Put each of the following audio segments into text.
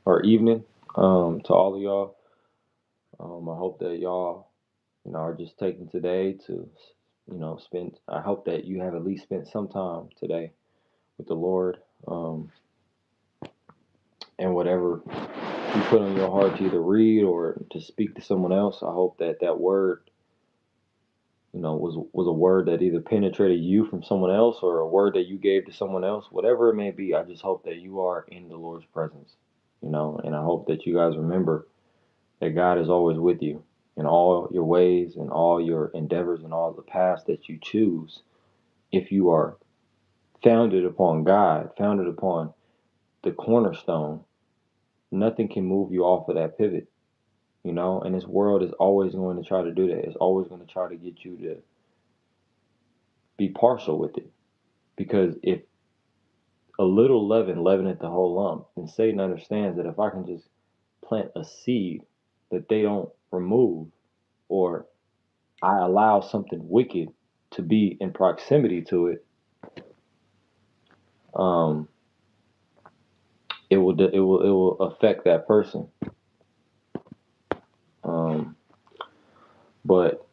or evening to all of y'all. I hope that y'all, are just taking today to, spend. I hope that you have at least spent some time today with the Lord, and whatever you put on your heart to either read or to speak to someone else. I hope that that word, was a word that either penetrated you from someone else or a word that you gave to someone else. Whatever it may be, I just hope that you are in the Lord's presence, and I hope that you guys remember that God is always with you in all your ways and all your endeavors and all the paths that you choose. If you are founded upon God, founded upon the cornerstone, nothing can move you off of that pivot, and this world is always going to try to do that. It's always going to try to get you to be partial with it. Because if a little leaven leaveneth the whole lump, and Satan understands that if I can just plant a seed that they don't remove, or I allow something wicked to be in proximity to it, um, it will affect that person. Um, but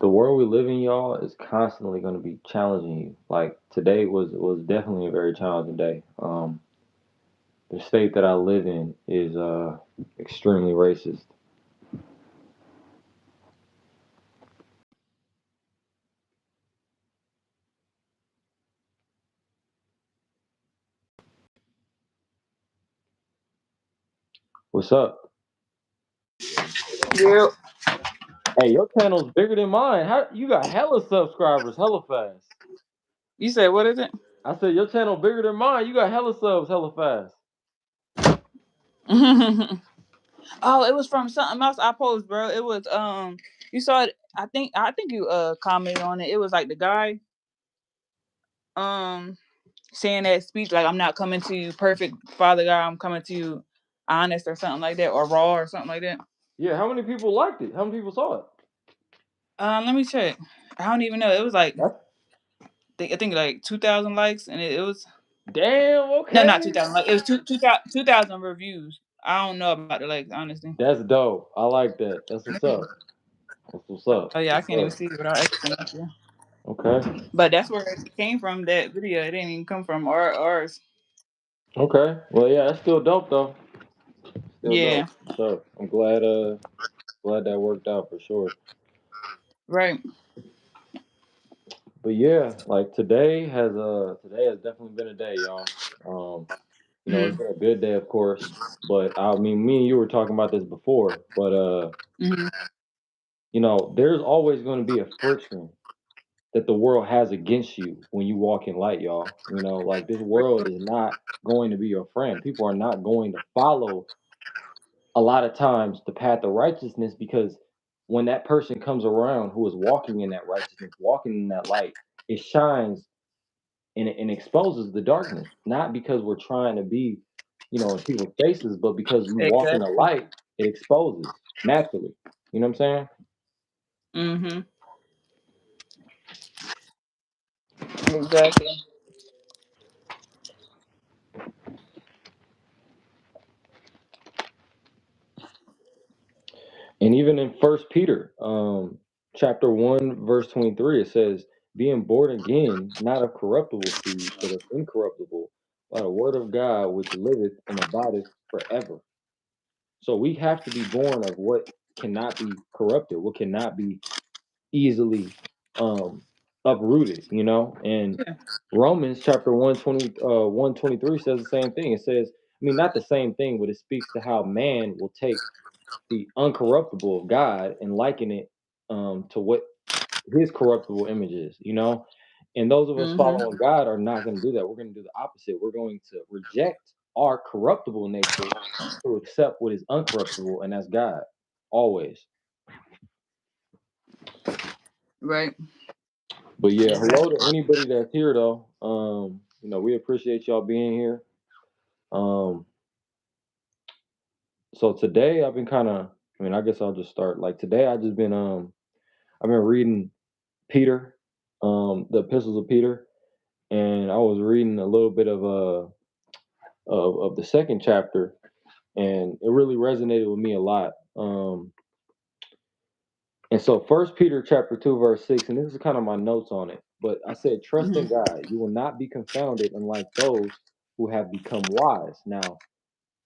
the world we live in, y'all, is constantly going to be challenging you. Like today was definitely a very challenging day. The state that I live in is extremely racist. What's up? Yeah. Hey, your channel's bigger than mine. How you got hella subscribers, hella fast? You said what is it? I said your channel bigger than mine. You got hella subs, hella fast. Oh, it was from something else I posted, bro. It was you saw it. I think you commented on it. It was like the guy um saying that speech like I'm not coming to you perfect, Father God. I'm coming to you honest or something like that, or raw or something like that. Yeah, how many people liked it? How many people saw it? Let me check. I don't even know. It was like That's, I think like 2,000 likes, and it was damn, no, not okay. 2,000. Like it was 2,000 reviews. I don't know about the likes, honestly. That's dope. I like that. That's what's up. That's what's up. Oh yeah, I What's can't even up? see it without extra. Okay. But that's where it came from. That video, it didn't even come from ours. Okay. Well, yeah, that's still dope though. Still Yeah, dope. For sure. I'm glad that worked out for sure. right. But yeah, like today has definitely been a day, y'all. Um, it's Mm-hmm. been a good day, of course. But I mean, me and you were talking about this before. But Mm-hmm. there's always going to be a friction that the world has against you when you walk in light, y'all. Like this world is not going to be your friend. People are not going to follow a lot of times the path of righteousness, because when that person comes around who is walking in that righteousness, walking in that light, it shines and exposes the darkness. Not because we're trying to be, in people's faces, but because we walk in the Exactly. light, it exposes naturally. You know what I'm saying? Mm-hmm. Exactly. And even in First Peter, chapter 1, verse 23, it says, "Being born again, not of corruptible seed, but of incorruptible, by the word of God, which liveth and abideth forever." So we have to be born of what cannot be corrupted, what cannot be easily um, uprooted. And Yeah. Romans chapter 123 says the same thing. It says, I mean, not the same thing, but it speaks to how man will take the uncorruptible of God and liken it to what his corruptible image is, And those of us Mm-hmm. following God are not going to do that. We're going to do the opposite. We're going to reject our corruptible nature to accept what is uncorruptible, and that's God, always. Right. But yeah, hello to Exactly. anybody that's here, though. We appreciate y'all being here. Um, so today I've been kind of, I mean, I guess I'll just start. Like today, I've been reading Peter, the epistles of Peter, and I was reading a little bit of the second chapter, and it really resonated with me a lot. And so First Peter chapter 2 verse 6, and this is kind of my notes on it, but I said, trust in Mhm. God, you will not be confounded unlike those who have become wise. Now,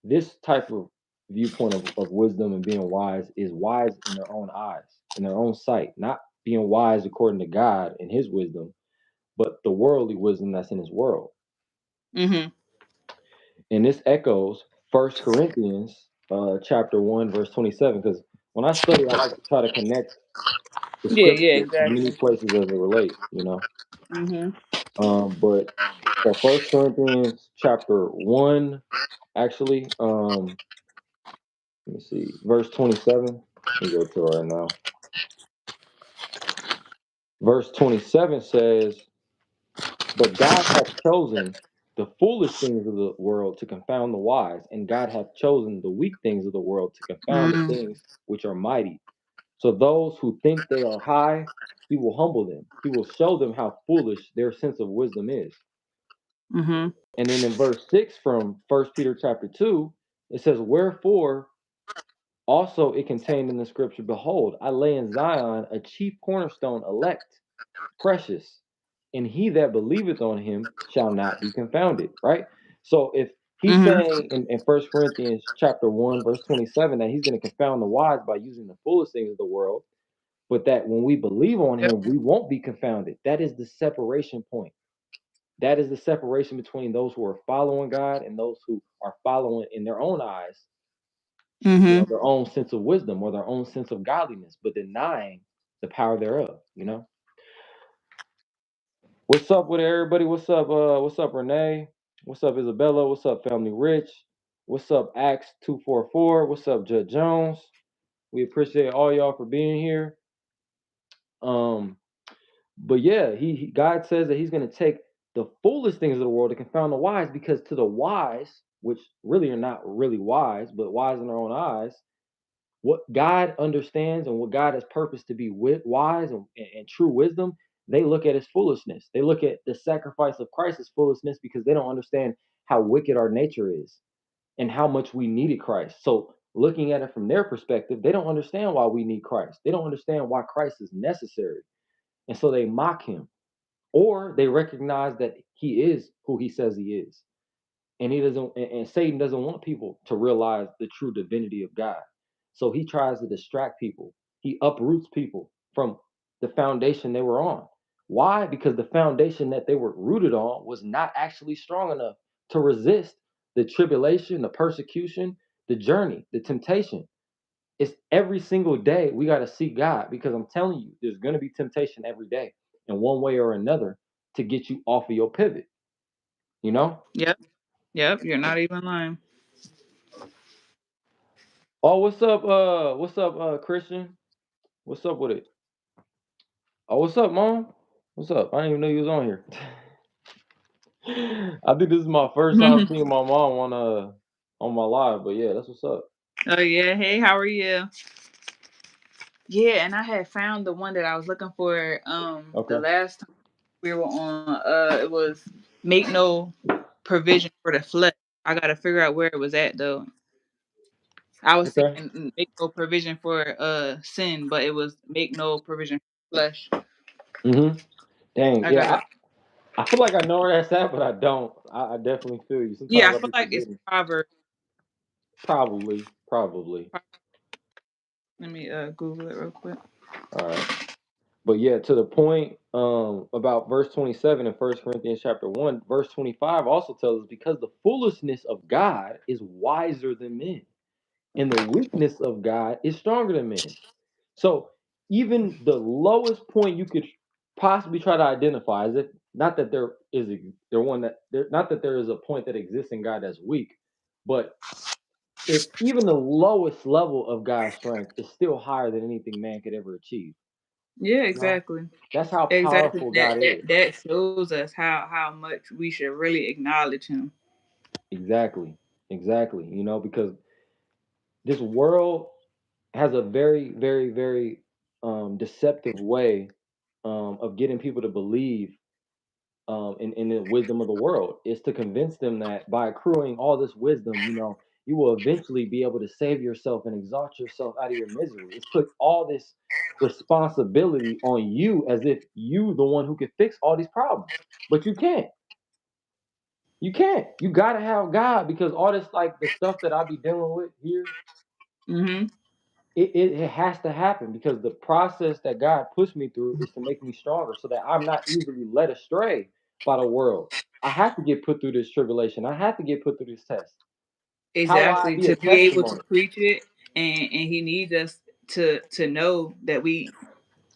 this type of viewpoint of wisdom and being wise in their own eyes, in their own sight, not being wise according to God and his wisdom, but the worldly wisdom that's in his world. Mhm. And this echoes First Corinthians chapter 1 verse 27, because when I study I like to try to connect the Yeah, yeah, scripture to many exactly. places as it relates. Mhm. But so First Corinthians chapter 1, actually, let me see, verse 27. Let me go to it right now. Verse 27 says, but God hath chosen the foolish things of the world to confound the wise, and God hath chosen the weak things of the world to confound the Mhm. things which are mighty. So those who think they are high, he will humble them. He will show them how foolish their sense of wisdom is. Mhm. And then in verse 6 from First Peter chapter 2, it says, wherefore also it contained in the scripture, behold, I lay in Zion a chief cornerstone, elect, precious, and he that believeth on him shall not be confounded. Right? So if he's Mhm. saying in 1 Corinthians chapter 1, verse 27, that he's going to confound the wise by using the foolish things of the world, but that when we believe on Yep. him, we won't be confounded. That is the separation point. That is the separation between those who are following God and those who are following in their own eyes, Mhm. their own sense of wisdom or their own sense of godliness, but denying the power thereof. What's up with everybody? What's up, Renee? What's up, Isabella? What's up, Family Rich? What's up, Acts 244? What's up, Judge Jones? We appreciate all y'all for being here. Um, but yeah, God says that he's gonna take the foolish things of the world to confound the wise, because to the wise, which really are not really wise, but wise in their own eyes, what God understands and what God has purposed to be wise and true wisdom, they look at as foolishness. They look at the sacrifice of Christ as foolishness because they don't understand how wicked our nature is and how much we needed Christ. So, looking at it from their perspective, they don't understand why we need Christ. They don't understand why Christ is necessary. And so they mock him, or they recognize that he is who he says he is. And he doesn't and Satan doesn't want people to realize the true divinity of God. So he tries to distract people. He uproots people from the foundation they were on. Why? Because the foundation that they were rooted on was not actually strong enough to resist the tribulation, the persecution, the journey, the temptation. It's every single day we got to seek God, because I'm telling you, there's going to be temptation every day in one way or another to get you off of your pivot, you know? Yep. Yep. You're not even lying. Oh, what's up, Christian? What's up with it? Oh, what's up, Mom? What's up? I didn't even know you was on here. I think this is my first time seeing my mom on my live, but yeah, that's what's up. Oh yeah. Hey, how are you? Yeah, and I had found the one that I was looking for. The Okay. last time we were on, it was make no provision for the flesh. I gotta figure out where it was at though. I was Okay. saying make no provision for sin, but it was make no provision for flesh. Mm-hmm. Dang, I yeah. gotta. I feel like I know where that's at, but I don't. I definitely feel you. Yeah, Sometimes I I'll feel be like it's forgetting. Proverbs. Probably. Let me Google it real quick. All right. But yeah, to the point about verse 27 in First Corinthians chapter 1, verse 25 also tells us, because the foolishness of God is wiser than men, and the weakness of God is stronger than men. So even the lowest point you could possibly try to identify is, if not that there is there one that there not that there is a point that exists in God that's weak, but if even the lowest level of God's strength is still higher than anything man could ever achieve. Yeah, You know? exactly. That's how Exactly. powerful That God that is. that shows us how much we should really acknowledge him. Exactly. Exactly. Because this world has a very, very, very deceptive way of getting people to believe in the wisdom of the world, is to convince them that by accruing all this wisdom, you will eventually be able to save yourself and exalt yourself out of your misery. It's put all this responsibility on you as if you the one who can fix all these problems. But you can't. You can't. You gotta have God because all this like the stuff that I be dealing with here, Mm-hmm. it has to happen because the process that God puts me through is to make me stronger so that I'm not easily led astray by the world. I have to get put through this tribulation. I have to get put through this test. How will I Exactly. be a To be able to testimony? preach it, and he needs us to know that we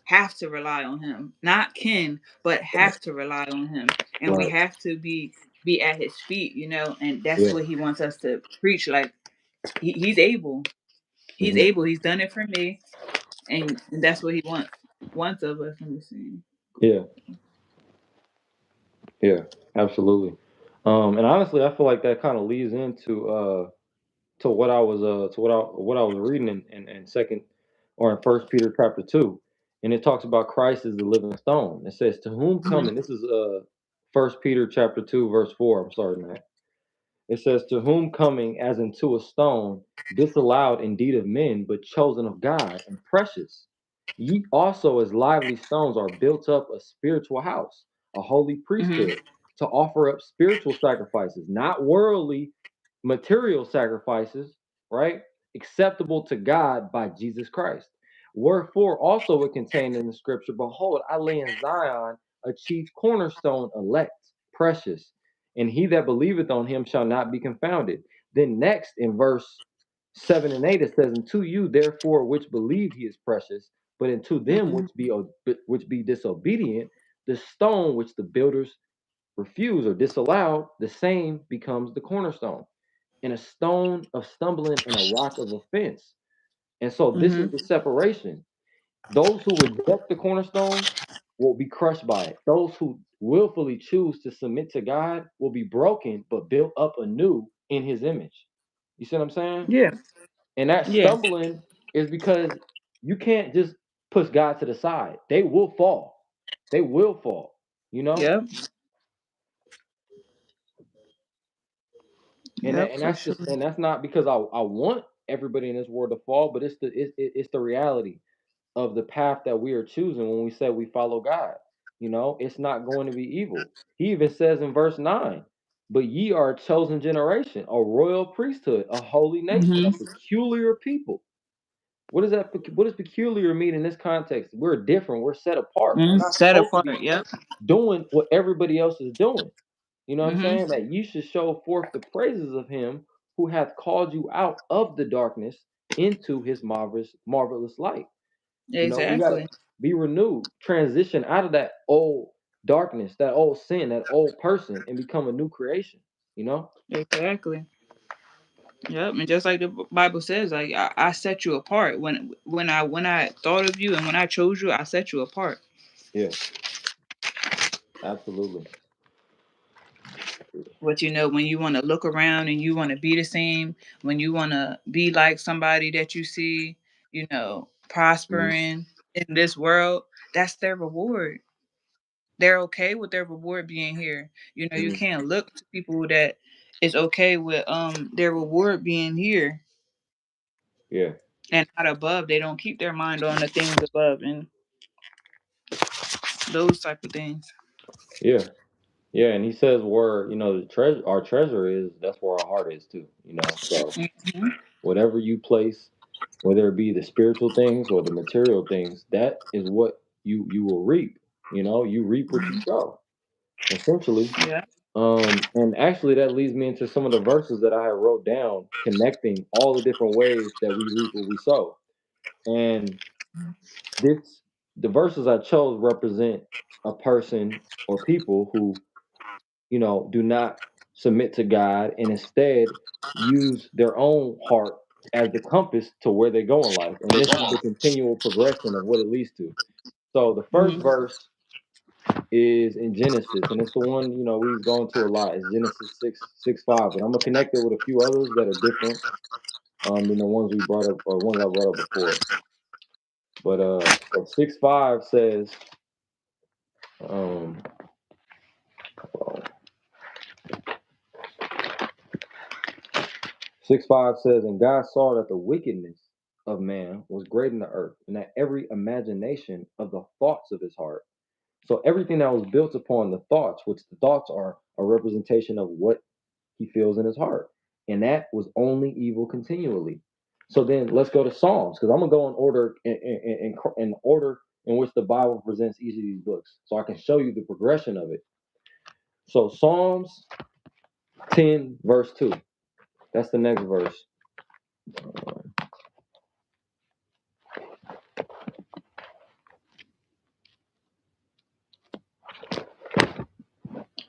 have to rely on him. Not can, but have to rely on him. And we Right. have to be at his feet, and that's Yeah. what he wants us to preach. Like he's able. He's Hmm. able. He's done it for me. And that's what he wants of us. Let me see. Yeah. Yeah. Absolutely. And honestly, I feel like that kind of leads into to what I was what I was reading in second or in First Peter chapter 2, and it talks about Christ as the living stone. It says, "To whom Mm-hmm. coming." This is First Peter chapter 2 verse 4. I'm sorry, man. It says, "To whom coming as into a stone, disallowed indeed of men, but chosen of God, and precious. Ye also, as lively stones, are built up a spiritual house, a holy Mm-hmm. priesthood, to offer up spiritual sacrifices, not worldly, material sacrifices, right? Acceptable to God by Jesus Christ. Wherefore also it contained in the scripture, Behold, I lay in Zion a chief cornerstone, elect, precious, and he that believeth on him shall not be confounded." Then next in verse 7 and 8 it says, "Unto you therefore which believe he is precious, but unto them Mm-hmm. which be disobedient, the stone which the builders refuse or disallowed, the same becomes the cornerstone, and a stone of stumbling and a rock of offense." And so this is Mm-hmm. the separation. Those who reject the cornerstone will be crushed by it. Those who willfully choose to submit to God will be broken but built up anew in his image. You see what I'm saying? Yeah. And that Yeah. stumbling is because you can't just push God to the side. They will fall. They will fall, you know? Yep. And that, Yep. and For that's sure. just and that's not because I want everybody in this world to fall, but it's the reality of the path that we are choosing when we say we follow God. It's not going to be evil. He even says in verse 9, "But ye are a chosen generation, a royal priesthood, a holy nation, a Mm-hmm. peculiar people." What does what does peculiar mean in this context? We're different, we're set apart. We're Mm-hmm. not Set supposed to apart. be Yep. doing what everybody else is doing. You know what I'm Mm-hmm. saying? That you should show forth the praises of him who hath called you out of the darkness into his marvelous light. We got to Exactly. be renewed, transition out of that old darkness, that old sin, that old person, and become a new creation. You know? Exactly. Yep. And just like the Bible says, like I set you apart when I thought of you and when I chose you, I set you apart. Yeah, absolutely. But when you want to look around and you want to be the same, when you want to be like somebody that you see, Mhm. prospering in this world, that's their reward. They're okay with their reward being here. You Mhm. can't look to people that is okay with their reward being here Yeah, and not above. They don't keep their mind on the things above and those type of things. yeah, yeah. And he says where the treasure, our treasure is. That's where our heart is too. So Hmm. whatever you place, whether it be the spiritual things or the material things, that is what you will reap. You reap what you sow, essentially. Yeah. And actually, that leads me into some of the verses that I have wrote down, connecting all the different ways that we reap what we sow. And this, the verses I chose represent a person or people who, do not submit to God and instead use their own heart as the compass to where they go in life. And this is the continual progression of what it leads to. So the first Hmm. verse is in Genesis, and it's the one we've gone to a lot. It's Genesis 6:5, but I'm gonna connect it with a few others that are different than the ones we brought up or ones I brought up before. But so 6:5 says, um, 6:5 says, and God saw that the wickedness of man was great in the earth, and that every imagination of the thoughts of his heart. So everything that was built upon the thoughts, which the thoughts are a representation of what he feels in his heart. And that was only evil continually. So then let's go to Psalms, because I'm gonna go in order in order in which the Bible presents each of these books, so I can show you the progression of it. So Psalms 10, verse 2. That's the next verse.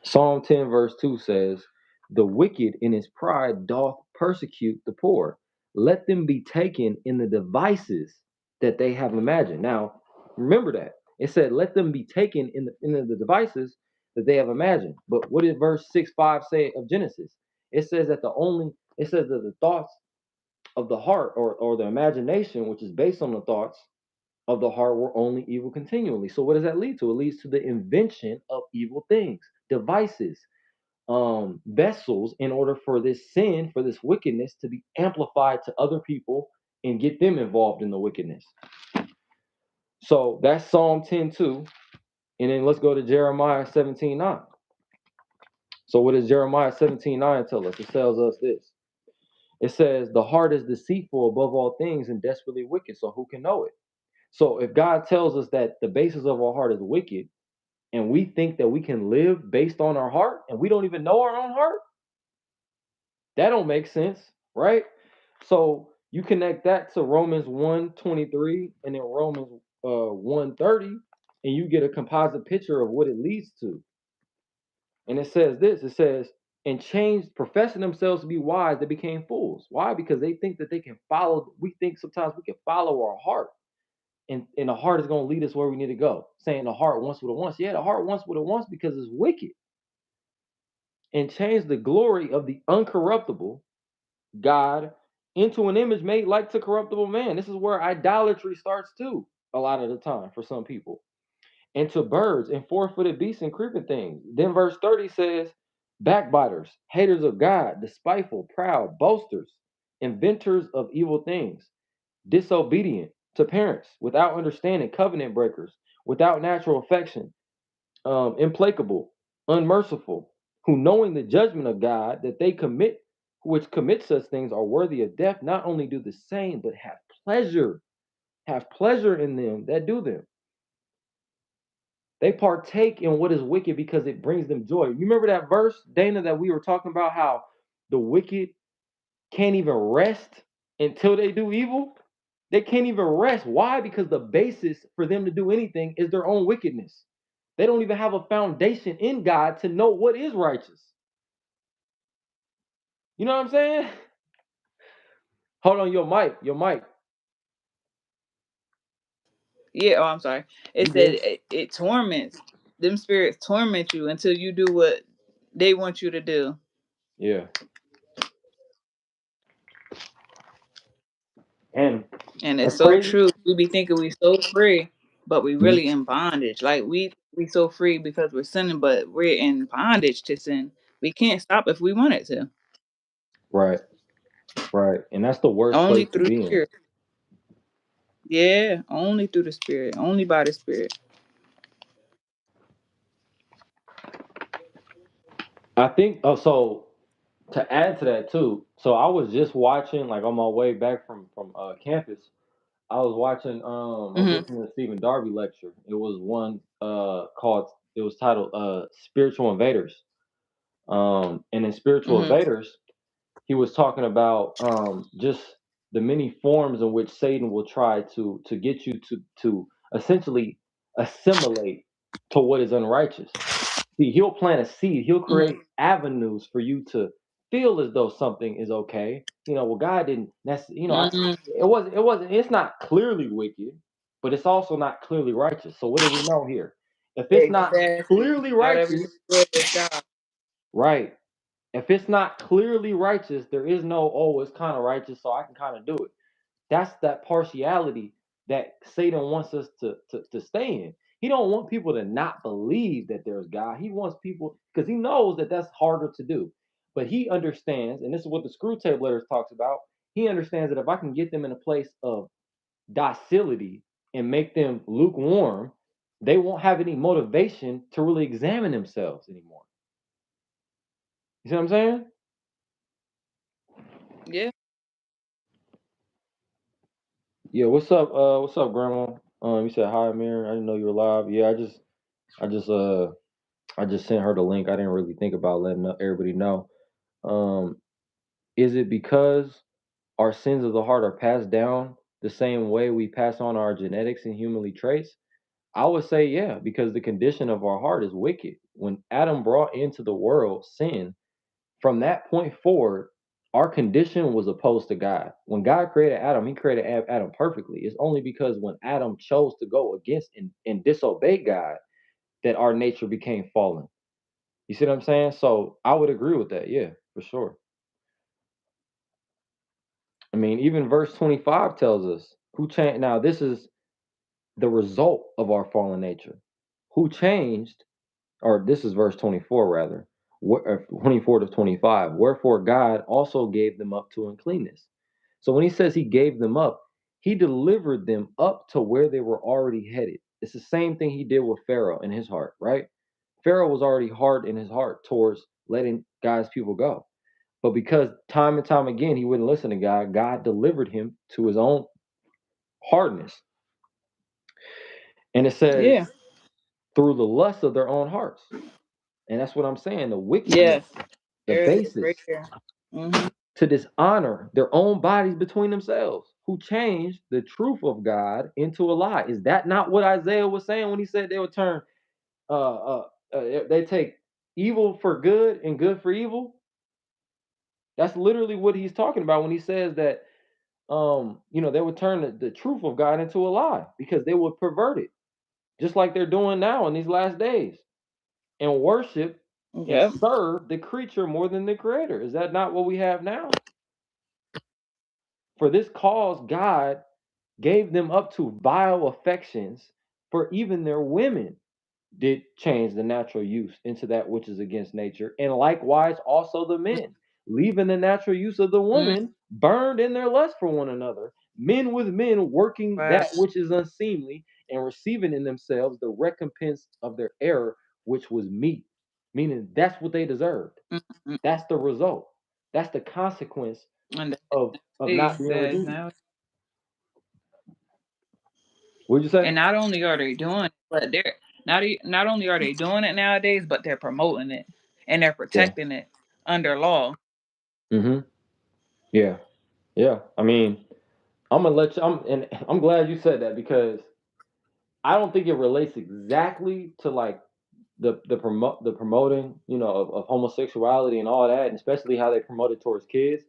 Psalm 10, verse 2 says, the wicked in his pride doth persecute the poor. Let them be taken in the devices that they have imagined. Now, remember that. It said, let them be taken in the devices that they have imagined. But what did verse 6:5 say of Genesis? It says that the thoughts of the heart or the imagination, which is based on the thoughts of the heart, were only evil continually. So what does that lead to? It leads to the invention of evil things, devices, vessels, in order for this sin, for this wickedness to be amplified to other people and get them involved in the wickedness. So that's Psalm 10:2. And then let's go to Jeremiah 17:9. So what does Jeremiah 17:9 tell us? It tells us this. It says, the heart is deceitful above all things and desperately wicked. So who can know it? So if God tells us that the basis of our heart is wicked, and we think that we can live based on our heart, and we don't even know our own heart, that don't make sense, right? So you connect that to Romans 1:23 and then Romans 1:30, and you get a composite picture of what it leads to. And it says this, it says, and changed, professing themselves to be wise, they became fools. Why? Because they think that they can follow, we think sometimes we can follow our heart. And the heart is going to lead us where we need to go. Saying the heart wants what it wants. Yeah, the heart wants what it wants because it's wicked. And change the glory of the uncorruptible God into an image made like to corruptible man. This is where idolatry starts too, a lot of the time for some people. And to birds and four-footed beasts and creeping things. Then verse 30 says, backbiters, haters of God, despiteful, proud, boasters, inventors of evil things, disobedient to parents, without understanding, covenant breakers, without natural affection, implacable, unmerciful, who knowing the judgment of God that they commit, which commit such things are worthy of death, not only do the same, but have pleasure in them that do them. They partake in what is wicked because it brings them joy. You remember that verse, Dana, that we were talking about how the wicked can't even rest until they do evil? They can't even rest. Why? Because the basis for them to do anything is their own wickedness. They don't even have a foundation in God to know what is righteous. You know what I'm saying? Hold on, your mic. Yeah, oh, I'm sorry. It You said good? it torments. Them spirits torment you until you do what they want you to do. Yeah. And And it's that's so crazy. true. We be thinking we so free, but we Mhm. really in bondage. Like we so free because we're sinning, but we're in bondage to sin. We can't stop if we wanted to. Right, right. And that's the worst Only place to through the be in. spirit. Yeah, only through the spirit. Only by the spirit. I think so to add to that too. So I was just watching, like on my way back from campus, I was Mm-hmm. listening to Stephen Darby lecture. It was one called it was titled Spiritual Invaders. And in Spiritual Mm-hmm. Invaders, he was talking about just the many forms in which Satan will try to get you to essentially assimilate to what is unrighteous. See, he'll plant a seed. He'll create avenues for you to feel as though something is okay. Well, God didn't. That's Mm-hmm. it wasn't. It's not clearly wicked, but it's also not clearly righteous. So what do we know here? If it's not Exactly. clearly Not everything righteous, good is God. right? If it's not clearly righteous, there is no, oh, it's kind of righteous, so I can kind of do it. That's that partiality that Satan wants us to stay in. He don't want people to not believe that there's God. He wants people, because he knows that that's harder to do. But he understands, and this is what the Screw Tape Letters talks about. He understands that if I can get them in a place of docility and make them lukewarm, they won't have any motivation to really examine themselves anymore. You see what I'm saying? Yeah. Yeah, what's up, Grandma? You said hi, Amir. I didn't know you were live. Yeah, I just I just sent her the link. I didn't really think about letting everybody know. Um, is it because our sins of the heart are passed down the same way we pass on our genetics and humanly traits? I would say yeah, because the condition of our heart is wicked. When Adam brought into the world sin, from that point forward, our condition was opposed to God. When God created Adam, he created Adam perfectly. It's only because when Adam chose to go against and disobey God that our nature became fallen. You see what I'm saying? So I would agree with that. Yeah, for sure. I mean, even verse 25 tells us who changed. Now, this is the result of our fallen nature. Who changed, or this is verse 24 rather, 24 to 25. Wherefore God also gave them up to uncleanness. So when he says he gave them up, he delivered them up to where they were already headed. It's the same thing he did with Pharaoh in his heart, right? Pharaoh was already hard in his heart towards letting God's people go. But because time and time again he wouldn't listen to God, God delivered him to his own hardness. And it says, Yeah. through the lust of their own hearts. And that's what I'm saying, the wickedness, Yes. the There it is basis right there. Mm-hmm. to dishonor their own bodies between themselves, who changed the truth of God into a lie. Is that not what Isaiah was saying when he said they would turn, they take evil for good and good for evil? That's literally what he's talking about when he says that, they would turn the truth of God into a lie because they would pervert it, just like they're doing now in these last days, and worship and Yep. serve the creature more than the creator. Is that not what we have now? For this cause, God gave them up to vile affections, for even their women did change the natural use into that which is against nature, and likewise also the men, leaving the natural use of the Mm, woman, burned in their lust for one another, men with men working right. that which is unseemly, and receiving in themselves the recompense of their error, which was meat. Meaning that's what they deserved. Mm-hmm. That's the result. That's the consequence And the of not thing being says redeemed. now, What'd you say? and not only are they doing it, but not only are they doing it nowadays, but they're promoting it and they're Yeah. protecting it under law. Hmm. Yeah. Yeah. I mean, I'm gonna let you. I'm glad you said that because I don't think it relates exactly to like the promoting, of homosexuality and all that, and especially how they promote it towards kids,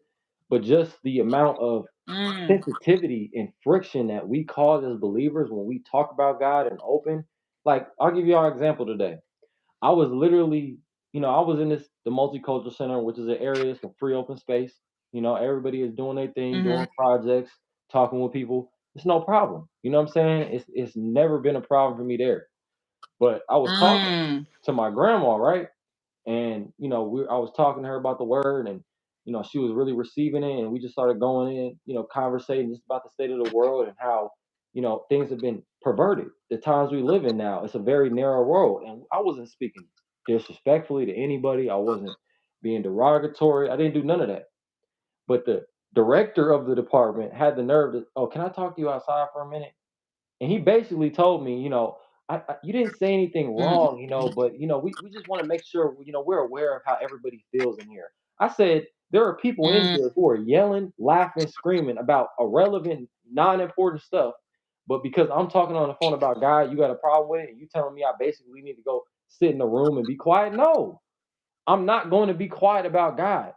but just the amount of Mm, sensitivity and friction that we cause as believers when we talk about God and open. Like, I'll give you an example today. I was literally, I was in the multicultural center, which is an area, it's a free open space. Everybody is doing their thing, mm-hmm. doing projects, talking with people. It's no problem. You know what I'm saying? It's never been a problem for me there. But I was talking Mm, to my grandma, right? And I was talking to her about the word, and she was really receiving it, and we just started going in, conversating just about the state of the world and how things have been perverted. The times we live in now, it's a very narrow world, and I wasn't speaking disrespectfully to anybody. I wasn't being derogatory. I didn't do none of that. But the director of the department had the nerve to, oh, can I talk to you outside for a minute? And he basically told me, you didn't say anything mm, wrong, but we just want to make sure we're aware of how everybody feels in here. I said there are people in mm, here who are yelling, laughing, screaming about irrelevant, non-important stuff, but because I'm talking on the phone about God, you got a problem with it, and you telling me I basically need to go sit in the room and be quiet? No, I'm not going to be quiet about God.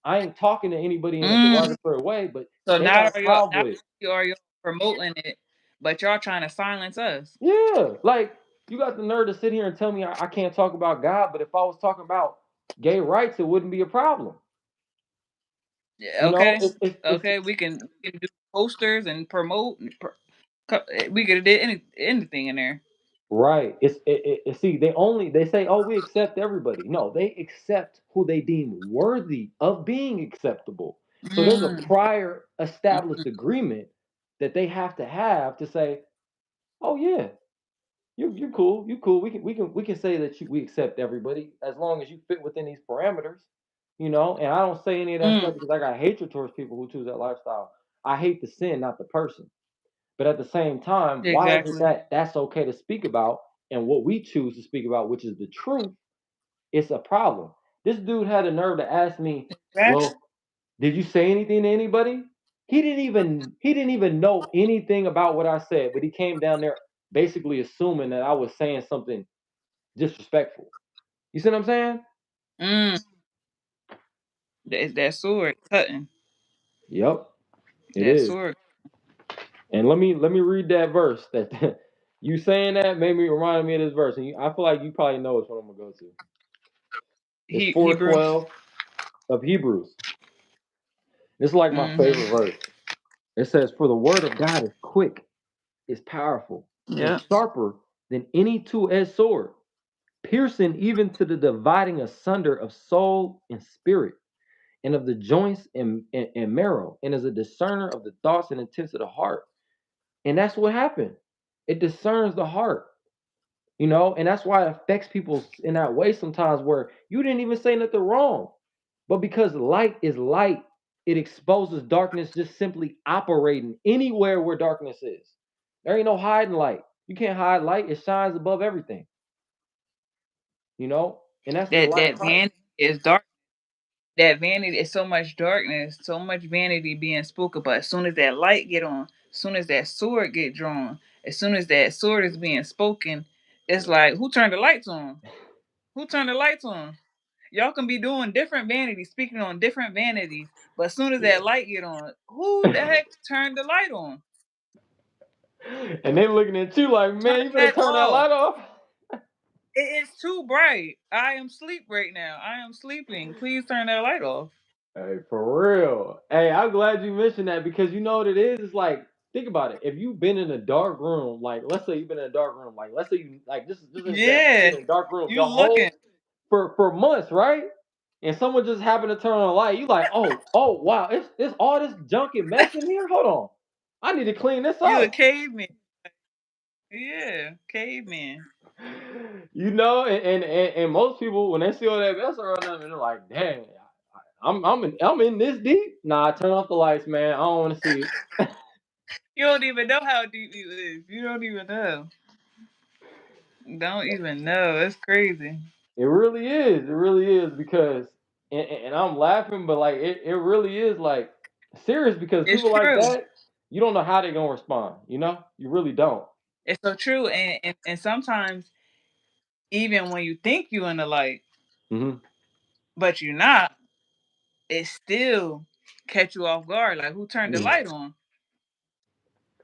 I ain't talking to anybody in a mm. derogatory way, but So they got a problem not with it. only are you promoting it, but y'all trying to silence us. Yeah, like you got the nerve to sit here and tell me I can't talk about God, but if I was talking about gay rights, it wouldn't be a problem. Yeah, You know, okay. it's Okay, we can do posters and promote. We could have did anything in there. Right. See, they say, oh, we accept everybody. No, they accept who they deem worthy of being acceptable. So there's a Mm, prior mhm. established agreement that they have to say, oh yeah, you cool, you cool. We can say that we accept everybody as long as you fit within these parameters, you know. And I don't say any of that Mm, stuff because I got hatred towards people who choose that lifestyle. I hate the sin, not the person. But at the same time, why is it exactly. that that's okay to speak about and what we choose to speak about, which is the truth, it's a problem. This dude had a nerve to ask me, Exactly. "Well, did you say anything to anybody?" He didn't even know anything about what I said, but he came down there basically assuming that I was saying something disrespectful. You see what I'm saying? Mm, that sword cutting. Yep, it That is. sword. And let me read that verse that you saying that made me reminded me of this verse, and I feel like you probably know which one I'm gonna go to. It's Hebrew. 4:12 of Hebrews. It's like my favorite Mm-hmm. verse. It says, "For the word of God is quick, is powerful, and Yep. sharper than any two-edged sword, piercing even to the dividing asunder of soul and spirit, and of the joints and marrow, and is a discerner of the thoughts and intents of the heart." And that's what happened. It discerns the heart, you know, and that's why it affects people in that way sometimes where you didn't even say nothing wrong. But because light is light, it exposes darkness just simply operating anywhere where darkness is. There ain't no hiding light. You can't hide light. It shines above everything, you know? And that's the light of That Christ. vanity is dark. That vanity is so much darkness, so much vanity being spoken. But as soon as that light get on, as soon as that sword get drawn, as soon as that sword is being spoken, it's like who turned the lights on? Who turned the lights on? Y'all can be doing different vanities, speaking on different vanities, but as soon as that light get on, who the heck turned the light on? And they looking at you like, Turn man, you better that turn that off. light off. It is too bright. I am asleep right now. I am sleeping. Please turn that light off. Hey, for real. Hey, I'm glad you mentioned that because you know what it is? It's like, think about it. If you've been in a dark room, like let's say you've been in a dark room, like let's say you like just an example, you've Yeah, been in a dark room you your looking. whole for months, right? And someone just happened to turn on a light. You like, oh wow, it's all this junk and mess in here. Hold on, I need to clean this You a up. caveman. Yeah, caveman. You know, and most people when they see all that mess around them, they're like, dang, I'm in this deep. Nah, turn off the lights, man. I don't want to see it. You don't even know how deep you is. You don't even know. Don't even know. It's crazy. It really is. It really is because, and I'm laughing, but like it really is like serious because It's people like true. that, you don't know how they're gonna respond. You know, you really don't. It's so true. And sometimes even when you think you in the light, Hmm. but you're not, it still catch you off guard. Like who turned the Mm. light on?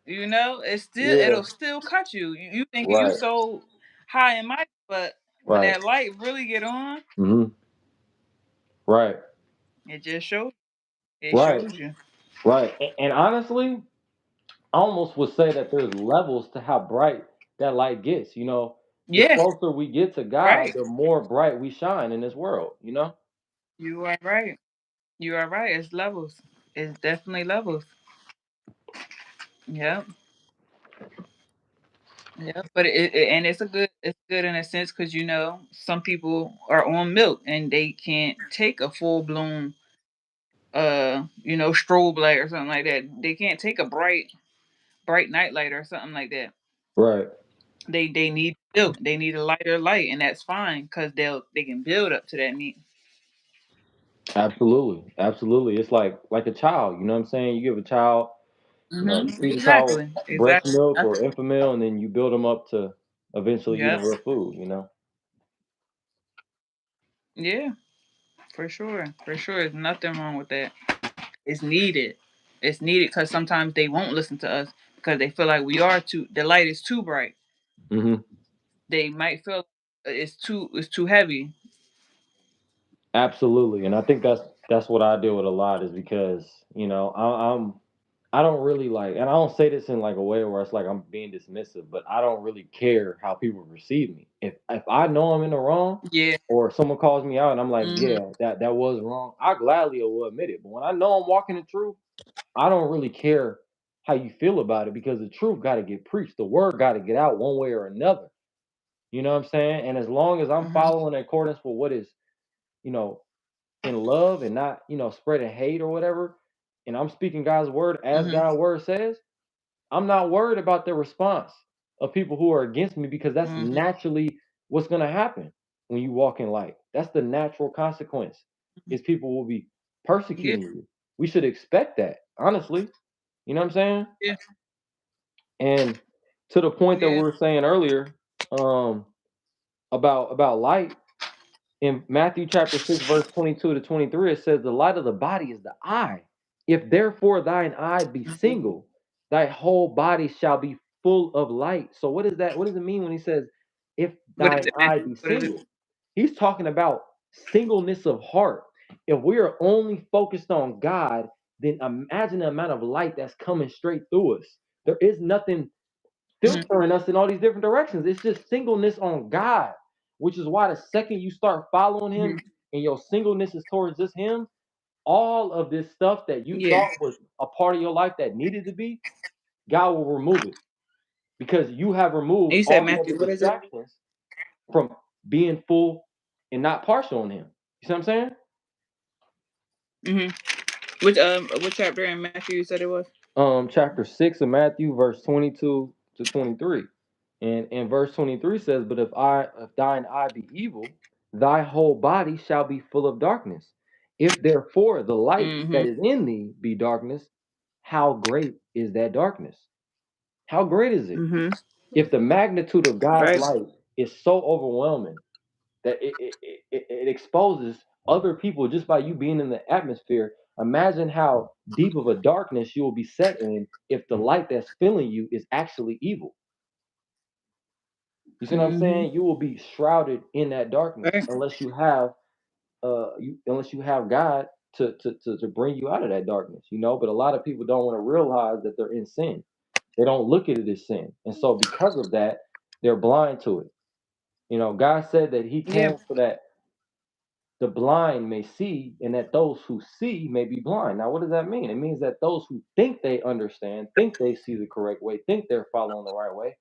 You know, Yeah. it'll still cut you. You thinking you Right. so high and mighty, but when Right. that light really get on, Hmm. Right. it just shows. It Right. shows you. Right. And honestly, I almost would say that there's levels to how bright that light gets. You know, the Yeah, closer we get to God, right. the more bright we shine in this world. You know. You are right. You are right. It's levels. It's definitely levels. Yep. Yep. But and it's good in a sense because you know some people are on milk and they can't take a full blown strobe light or something like that. They can't take a bright night light or something like that. Right. They need built. They need a lighter light, and that's fine because they can build up to that need. Absolutely. Absolutely. It's like a child. You know what I'm saying? You give a child, you feed a child Exactly. breast Exactly. milk or infant milk, and then you build them up to eventually eating Yep. real food. You know. Yeah. For sure. For sure. There's nothing wrong with that. It's needed. It's needed because sometimes they won't listen to us because they feel like we are too. The light is too bright. Hmm. They might feel it's too heavy. Absolutely. And I think that's what I deal with a lot is because I'm I don't really like, and I don't say this in like a way where it's like I'm being dismissive, but I don't really care how people perceive me. If I know I'm in the wrong, Yeah. or someone calls me out and I'm like, Mhm. yeah, that was wrong, I gladly will admit it. But when I know I'm walking the truth, I don't really care how you feel about it because the truth got to get preached. The word got to get out one way or another. You know what I'm saying? And as long as I'm Mhm. following in accordance with what is, you know, in love and not, spreading hate or whatever, and I'm speaking God's word as Mhm. God's word says, I'm not worried about the response of people who are against me because that's Mhm. naturally what's going to happen when you walk in light. That's the natural consequence. Mhm. Is people will be Yeah. persecuting you. We should expect that, honestly. You know what I'm saying? Yeah. And to the point that we Yeah. were saying earlier, um, about light, in Matthew chapter 6, verse 22 to 23, it says, the light of the body is the eye. If therefore thine eye be Mhm. single, thy whole body shall be full of light. So what is that? What does it mean when he says, if What is thine it, man? eye be What is it? single? He's talking about singleness of heart. If we are only focused on God, then imagine the amount of light that's coming straight through us. There is nothing Mhm. filtering us in all these different directions. It's just singleness on God, which is why the second you start following Him Mhm. and your singleness is towards just Him, all of this stuff that you Yeah. thought was a part of your life that needed to be, God will remove it because you have And removed you said all the other Matthew. What is it? distractions from being full and not partial on Him. You see what I'm saying? Mhm. Which chapter in Matthew you said it was? Chapter 6 of Matthew, verse 22 to 23. And verse 23 says, but if thine eye be evil, thy whole body shall be full of darkness. If therefore the light Mhm. that is in thee be darkness, how great is that darkness? How great is it? Mhm. If the magnitude of God's Right. light is so overwhelming that it exposes other people just by you being in the atmosphere. Imagine how deep of a darkness you will be set in if the light that's filling you is actually evil. You see what I'm Mhm. saying? You will be shrouded in that darkness Right. unless you have God to bring you out of that darkness, But a lot of people don't want to realize that they're in sin. They don't look at it as sin. And so because of that, they're blind to it. God said that He Yeah. came so that the blind may see, and that those who see may be blind. Now, what does that mean? It means that those who think they understand, think they see the correct way, think they're following the right way,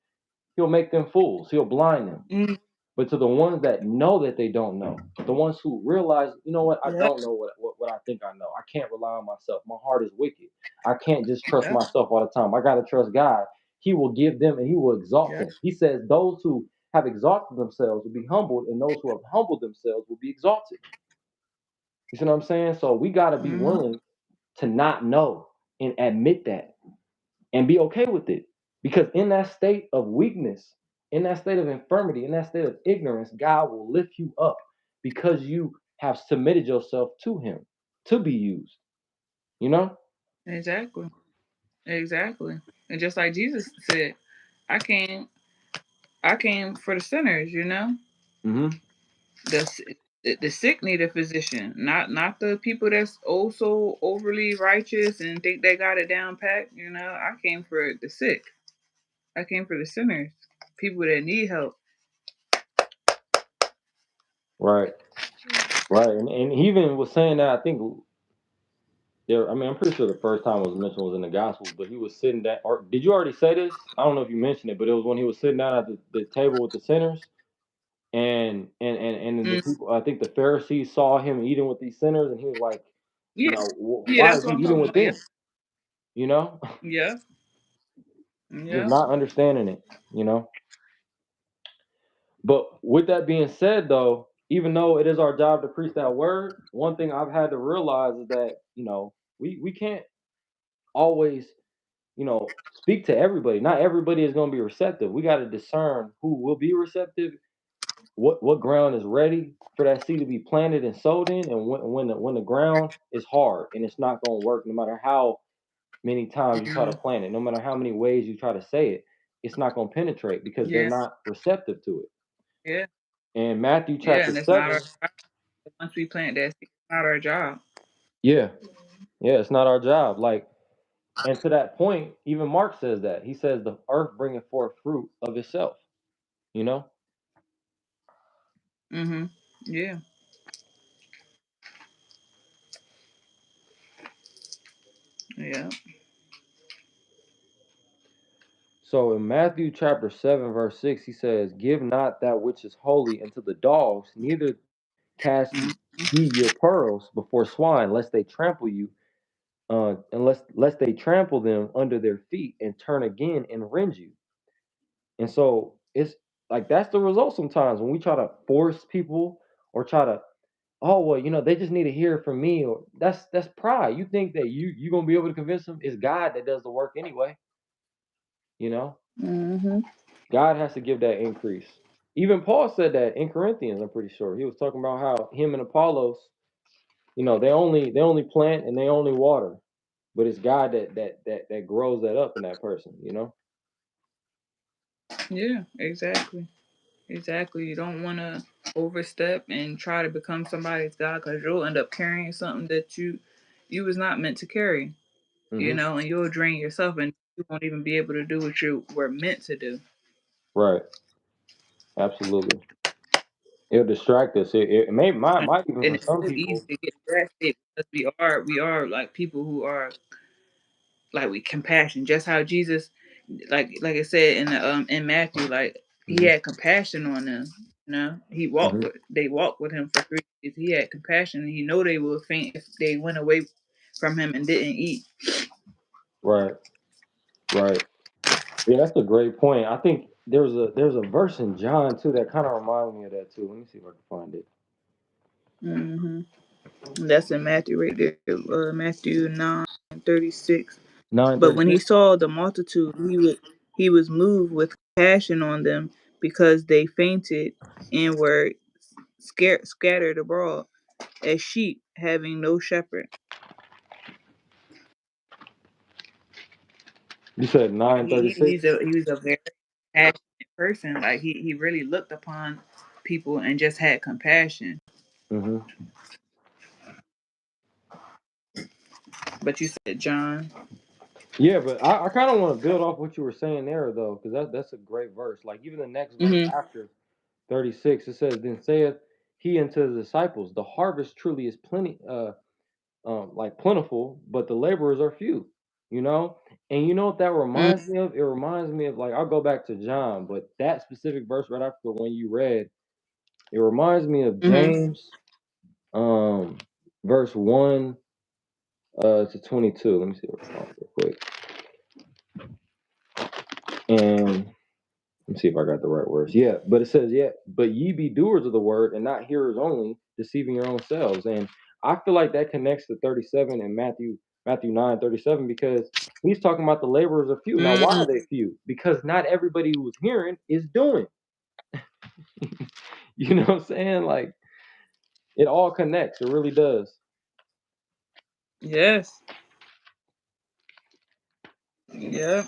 He'll make them fools. He'll blind them. Mhm. But to the ones that know that they don't know, the ones who realize, you know what, I Yeah. don't know what I think I know. I can't rely on myself. My heart is wicked. I can't just trust Yeah. myself all the time. I got to trust God. He will give them and He will exalt Yeah. them. He says, those who have exalted themselves will be humbled, and those who have humbled themselves will be exalted. You see what I'm saying? So we got to be Mhm. willing to not know and admit that and be okay with it. Because in that state of weakness, in that state of infirmity, in that state of ignorance, God will lift you up because you have submitted yourself to Him to be used, you know? Exactly. Exactly. And just like Jesus said, I came. I came for the sinners. Hmm. The sick need a physician, not the people that's also overly righteous and think they got it down pat. I came for the sick. I came for the sinners, people that need help. Right, right. And he even was saying that, I think, there, I mean, I'm pretty sure the first time it was mentioned was in the Gospels, but he was sitting down. Or did you already say this? I don't know if you mentioned it, but it was when he was sitting down at the table with the sinners. And the Mm, people, I think the Pharisees saw him eating with these sinners, and he was like, yeah, yeah, why is that's he what I'm eating talking with about. Yeah, them? You know, yeah, just yeah. not understanding it. You know, but with that being said, though, even though it is our job to preach that word, one thing I've had to realize is that we can't always speak to everybody. Not everybody is going to be receptive. We got to discern who will be receptive, what ground is ready for that seed to be planted and sowed in, and when the ground is hard and it's not going to work, no matter how many times you try to Mhm. plant it, no matter how many ways you try to say it, it's not going to penetrate because they're Yeah, not receptive to it. yeah, In Matthew yeah. chapter And it's not our 7, job. Once we plant that seed, it's not our job. yeah, yeah, it's not our job. Like, And to that point, even Mark says that. He says the earth bringeth forth fruit of itself, you know? Mhm. Yeah. Yeah. So in Matthew chapter 7, verse 6, he says, give not that which is holy unto the dogs, neither cast Mhm. ye your pearls before swine, lest they trample you, unless lest they trample them under their feet and turn again and rend you. And so it's like that's the result sometimes when we try to force people or try to, oh well, they just need to hear it from me, or that's pride. You think that you gonna be able to convince them? It's God that does the work anyway, you know? Mhm. God has to give that increase. Even Paul said that in Corinthians, I'm pretty sure. He was talking about how him and Apollos, they only plant and they only water, but it's God that grows that up in that person. Yeah. Exactly. Exactly. You don't want to overstep and try to become somebody's god, because you'll end up carrying something that you was not meant to carry. Hmm. And you'll drain yourself, and you won't even be able to do what you were meant to do. Right. Absolutely. It'll distract us. It might even And for it's some so easy people. to get distracted because we are like people who are like with compassion, just how Jesus, like I said in Matthew, like he Hmm. had compassion on them. Hmm. They walked with him for 3 days. He had compassion. He know they would faint if they went away from him and didn't eat. Right. Right. Yeah, that's a great point. I think there's a verse in John too that kind of reminds me of that too. Let me see if I can find it. Hmm. That's in Matthew right there, Matthew 9:36. Nine But thirty when he six. saw the multitude, he was moved with compassion on them, because they fainted and were scattered abroad as sheep having no shepherd. You said Like nine he, thirty he he's six. a he was a very passionate person. Like he really looked upon people and just had compassion. Mm-hmm. But you said John. Yeah, but I kind of want to build off what you were saying there though, because that's a great verse. Like even the next verse Hmm. after 36, it says, "Then saith he unto the disciples, The harvest truly is plenty, like plentiful, but the laborers are few." You know, and you know what that reminds me of? It reminds me of, like, I'll go back to John, but that specific verse right after the one you read, it reminds me of Hmm. James, um, verse 1 to 22. Let me see if I can find it real quick. And let me see if I got the right words. Yeah, but it says, "Yeah, but ye be doers of the word and not hearers only, deceiving your own selves." And I feel like that connects to 37 and Matthew 9:37, because he's talking about the laborers are few. Now, why Hmm. are they few? Because not everybody who's hearing is doing. You know what I'm saying? Like, it all connects. It really does. Yes. Yep.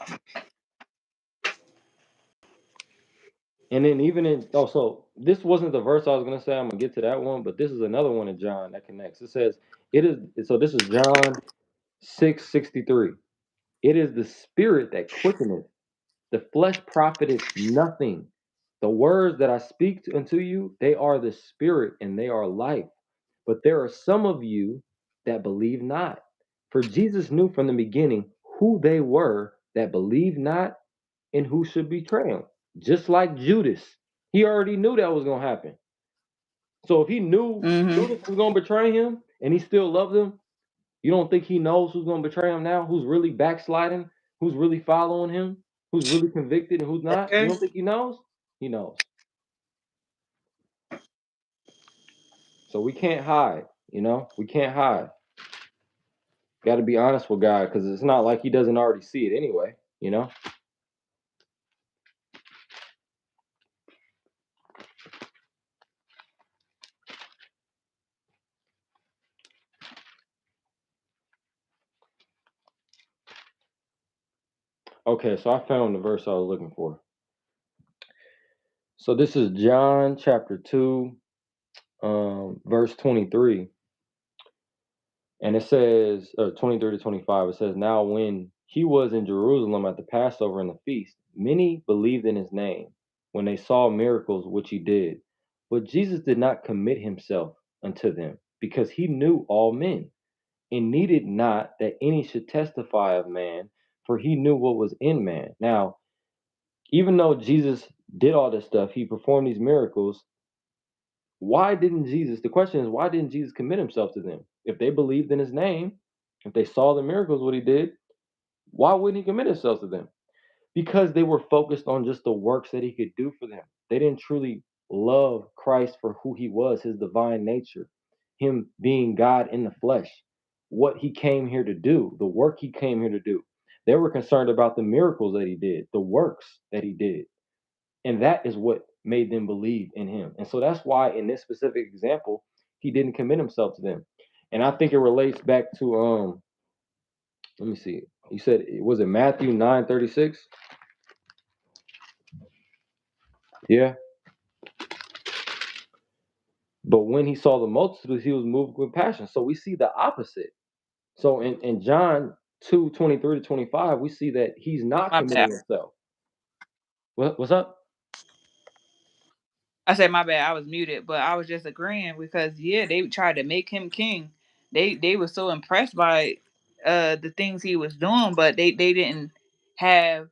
And then even in so this wasn't the verse I was gonna say. I'm gonna get to that one, but this is another one in John that connects. It says, "It is." So this is John 6:63. "It is the spirit that quickeneth; the flesh profiteth nothing. The words that I speak unto you, they are the spirit and they are life. But there are some of you that believe not." For Jesus knew from the beginning who they were that believed not and who should betray him. Just like Judas, he already knew that was gonna happen. So if he knew Hmm. Judas was gonna betray him and he still loved him, you don't think he knows who's gonna betray him now? Who's really backsliding? Who's really following him? Who's really convicted and who's not? You Okay. don't think he knows? He knows. So we can't hide. We can't hide. Got to be honest with God, because it's not like he doesn't already see it anyway. Okay, so I found the verse I was looking for. So this is John chapter 2, verse 23. And it says, 23 to 25, it says, "Now when He was in Jerusalem at the Passover and the feast. Many believed in his name when they saw miracles which he did. But Jesus did not commit himself unto them, because he knew all men, and needed not that any should testify of man, for he knew what was in man. Now, even though Jesus did all this stuff, he performed these miracles. Why didn't Jesus? The question is, why didn't Jesus commit himself to them? If they believed in his name, if they saw the miracles, what he did, why wouldn't he commit himself to them? Because they were focused on just the works that he could do for them. They didn't truly love Christ for who he was, his divine nature, him being God in the flesh, what he came here to do, the work he came here to do. They were concerned about the miracles that he did, the works that he did. And that is what made them believe in him. And so that's why in this specific example, he didn't commit himself to them. And I think it relates back to let me see. You said, was it Matthew 9:36? Yeah. But when he saw the multitudes, he was moved with passion. So we see the opposite. So in John 2:23 to 25, we see that he's Oh, not my bad. committing himself. What's up? I said my bad. I was muted, but I was just agreeing because yeah, they tried to make him king. They were so impressed by the things he was doing, but they didn't have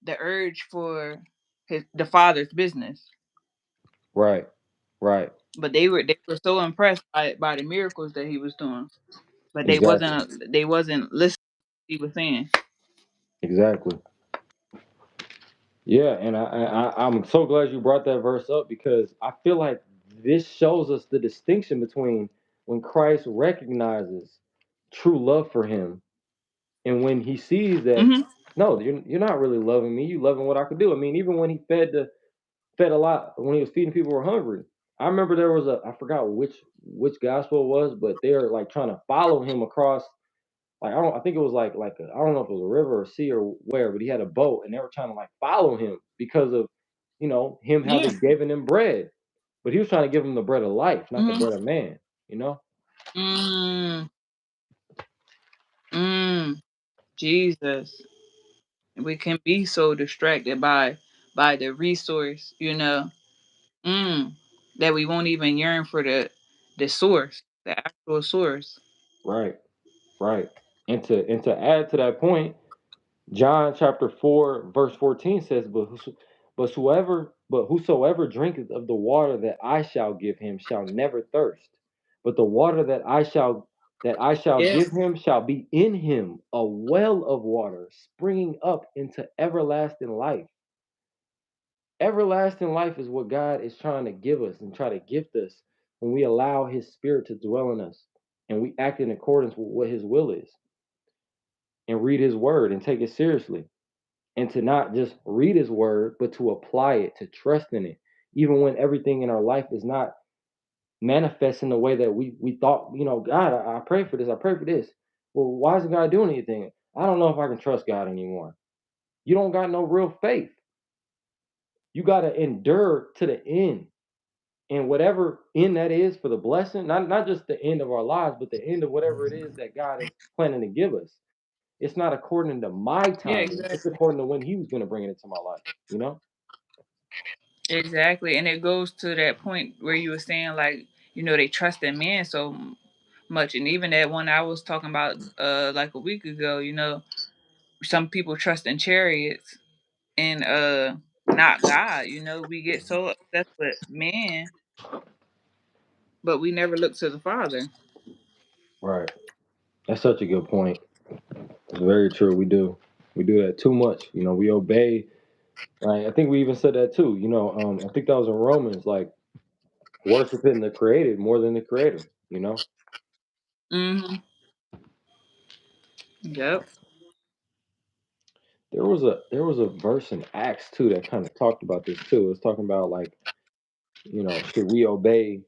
the urge for the father's business. Right, right. But they were so impressed by the miracles that he was doing, but Exactly. they wasn't listening to what he was saying. Exactly. Yeah, and I'm so glad you brought that verse up because I feel like this shows us the distinction between when Christ recognizes true love for him and when he sees that Hmm. no, you're not really loving me, you loving what I could do. I mean, even when he fed a lot, when he was feeding people who were hungry. I remember there was I forgot which gospel it was, but they're like trying to follow him across. Like I think it was I don't know if it was a river or sea or where, but he had a boat and they were trying to like follow him because of him Yeah. having given them bread, but he was trying to give them the bread of life, not the Hmm. bread of man. You know? Mm, mm, Jesus. We can be so distracted by the resource, mm, that we won't even yearn for the source, the actual source. Right, right. And to add to that point, John chapter 4, verse 14 says, but whosoever drinketh of the water that I shall give him shall never thirst. But the water that I shall Yeah. give him shall be in him a well of water springing up into everlasting life. Everlasting life is what God is trying to give us and try to gift us when we allow his spirit to dwell in us and we act in accordance with what his will is and read his word and take it seriously and to not just read his word, but to apply it, to trust in it, even when everything in our life is not manifesting the way that we thought, God, I pray for this, I pray for this. Well, why isn't God doing anything? I don't know if I can trust God anymore. You don't got no real faith. You got to endure to the end. And whatever end that is for the blessing, not just the end of our lives, but the end of whatever it is that God is planning to give us. It's not according to my Yeah, timing. It's exactly. according to when he was going to bring it into my life, you know? Exactly. And it goes to that point where you were saying like, they trust in man so much. And even that one I was talking about like a week ago, some people trust in chariots and not God. We get so obsessed with man, but we never look to the Father. Right. That's such a good point. It's very true. We do. We do that too much. We obey. Right. I think we even said that too. I think that was in Romans, like worshiping the created more than the creator. Hmm. Yep. There was a verse in Acts too that kind of talked about this too. It's talking about like, should we obey,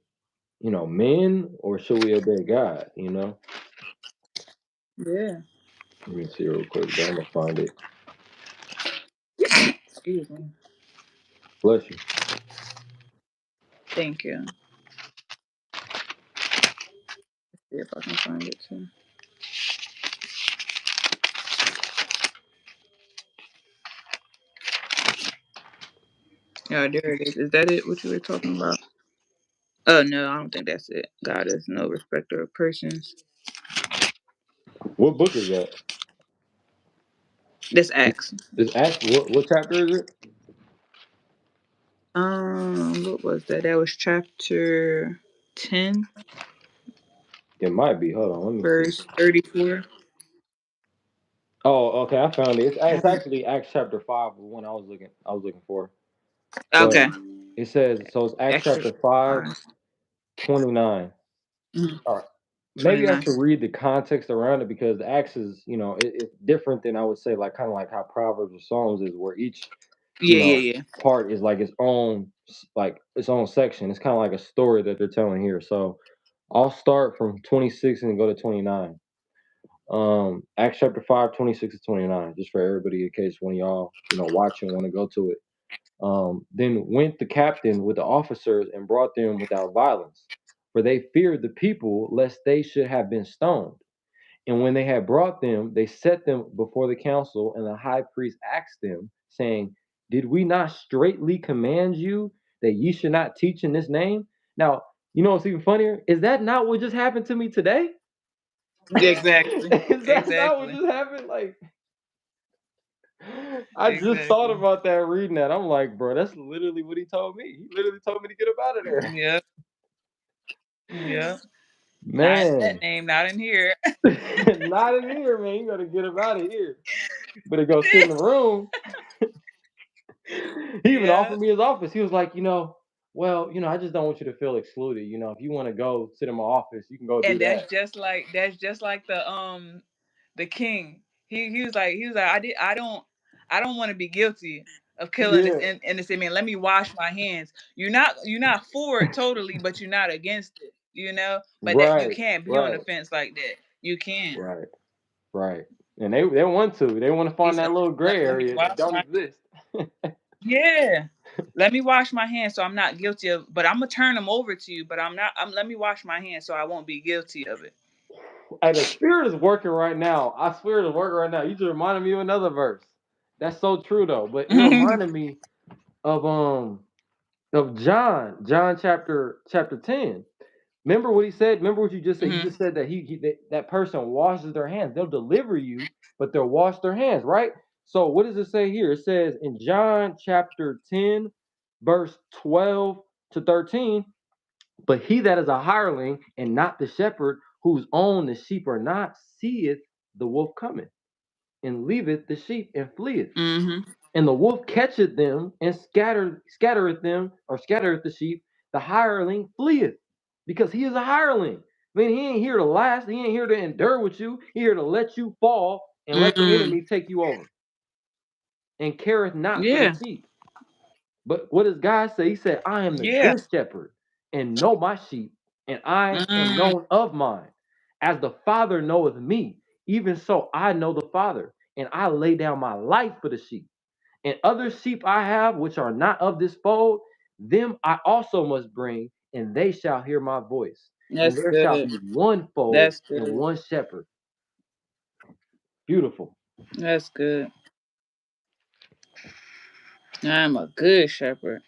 men or should we obey God? Yeah. Let me see real quick, but I'm gonna find it. Excuse me. Bless you. Thank you. See if I can find it too. Oh, there it is. Is that it? What you were talking about? Oh no, I don't think that's it. God is no respecter of persons. What book is that? That's Acts. Is Acts what chapter is it? What was that? That was chapter 10, It might be. Hold on, let me see. verse 34. Oh, okay, I found it. It's actually Acts chapter 5, the one I was looking for. But Okay. it says so it's Acts Acts chapter 5, 5. 29. Mhm. All right. Maybe I 29. should read the context around it because the Acts is, it's different than I would say like kind of like how Proverbs or Psalms is where each, Yeah, yeah, yeah. part is like its own like its own section. It's kind of like a story that they're telling here. So I'll start from 26 and go to 29. Acts chapter 5, 26 to 29, just for everybody in case one of y'all, watching want to go to it. Then went the captain with the officers and brought them without violence, for they feared the people lest they should have been stoned. And when they had brought them, they set them before the council, and the high priest asked them, saying, did we not straightly command you that ye should not teach in this name? Now, you know what's even funnier? Is that not what just happened to me today? Exactly. Is that not what Exactly. just happened? Like, I just thought Exactly. about that reading that. I'm like, bro, that's literally what he told me. He literally told me to get up out of there. Yep. Yep. Not in that Man, name, not in here. not in here, man. You gotta get up out of here. Better go sit in the room. He even Yeah. offered me his office. He was like, well, I just don't want you to feel excluded. If you want to go sit in my office, you can go do And that. that's just like the king. He was like I don't want to be guilty of killing this Yeah, innocent man. Let me wash my hands. You're not for it totally, but you're not against it. But that you right, can't be on the right, fence like that. You can't. right, right. And they want to. They want to He find said, that little gray let me area that wash don't my exist. yeah. Let me wash my hands so I'm not guilty of. But I'm gonna turn them over to you. But I'm not. Let me wash my hands so I won't be guilty of it. Hey, the spirit is working right now. I swear it's working right now. You just reminded me of another verse. That's so true though. But it reminded me of John chapter 10. Remember what he said? Remember what you just said? You Hmm. just said that that person washes their hands. They'll deliver you, but they'll wash their hands, right? So what does it say here? It says in John chapter 10, verse 12 to 13, but he that is a hireling and not the shepherd, whose own the sheep are not, seeth the wolf coming, and leaveth the sheep and fleeth. Hmm. And the wolf catcheth them and scattereth them, or scattereth the sheep. The hireling fleeth, because he is a hireling. I mean, he ain't here to last. He ain't here to endure with you. He here to let you fall and let the Mm. enemy take you over. And careth not for the Yeah. sheep. But what does God say? He said, I am the Yeah. good shepherd and know my sheep, and I am Mm. known of mine. As the Father knoweth me, even so I know the Father, and I lay down my life for the sheep. And other sheep I have, which are not of this fold, them I also must bring, and they shall hear my voice. And That's there shall good. be one fold That's and good. one shepherd. Beautiful. That's good. I'm a good shepherd.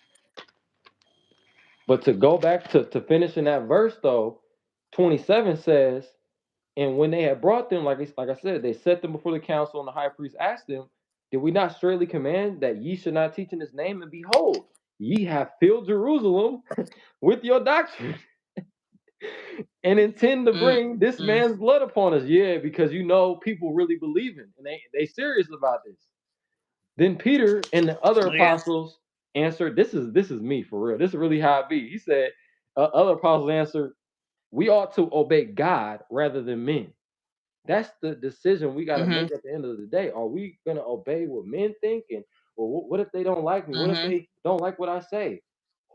But to go back to finishing that verse though, 27 says, and when they had brought them, like I said, they set them before the council, and the high priest asked them, did we not straightly command that ye should not teach in his name? And behold, ye have filled Jerusalem with your doctrine and intend to Mm. bring this Mm. man's blood upon us. Yeah, because people really believe him and they serious about this. Then Peter and the other Yeah. apostles answered, this is me for real. This is really how it be. He said, other apostles answered, we ought to obey God rather than men. That's the decision we got to Mhm. make at the end of the day. Are we going to obey what men think? And well, what if they don't like me? What if Mhm. they don't like what I say?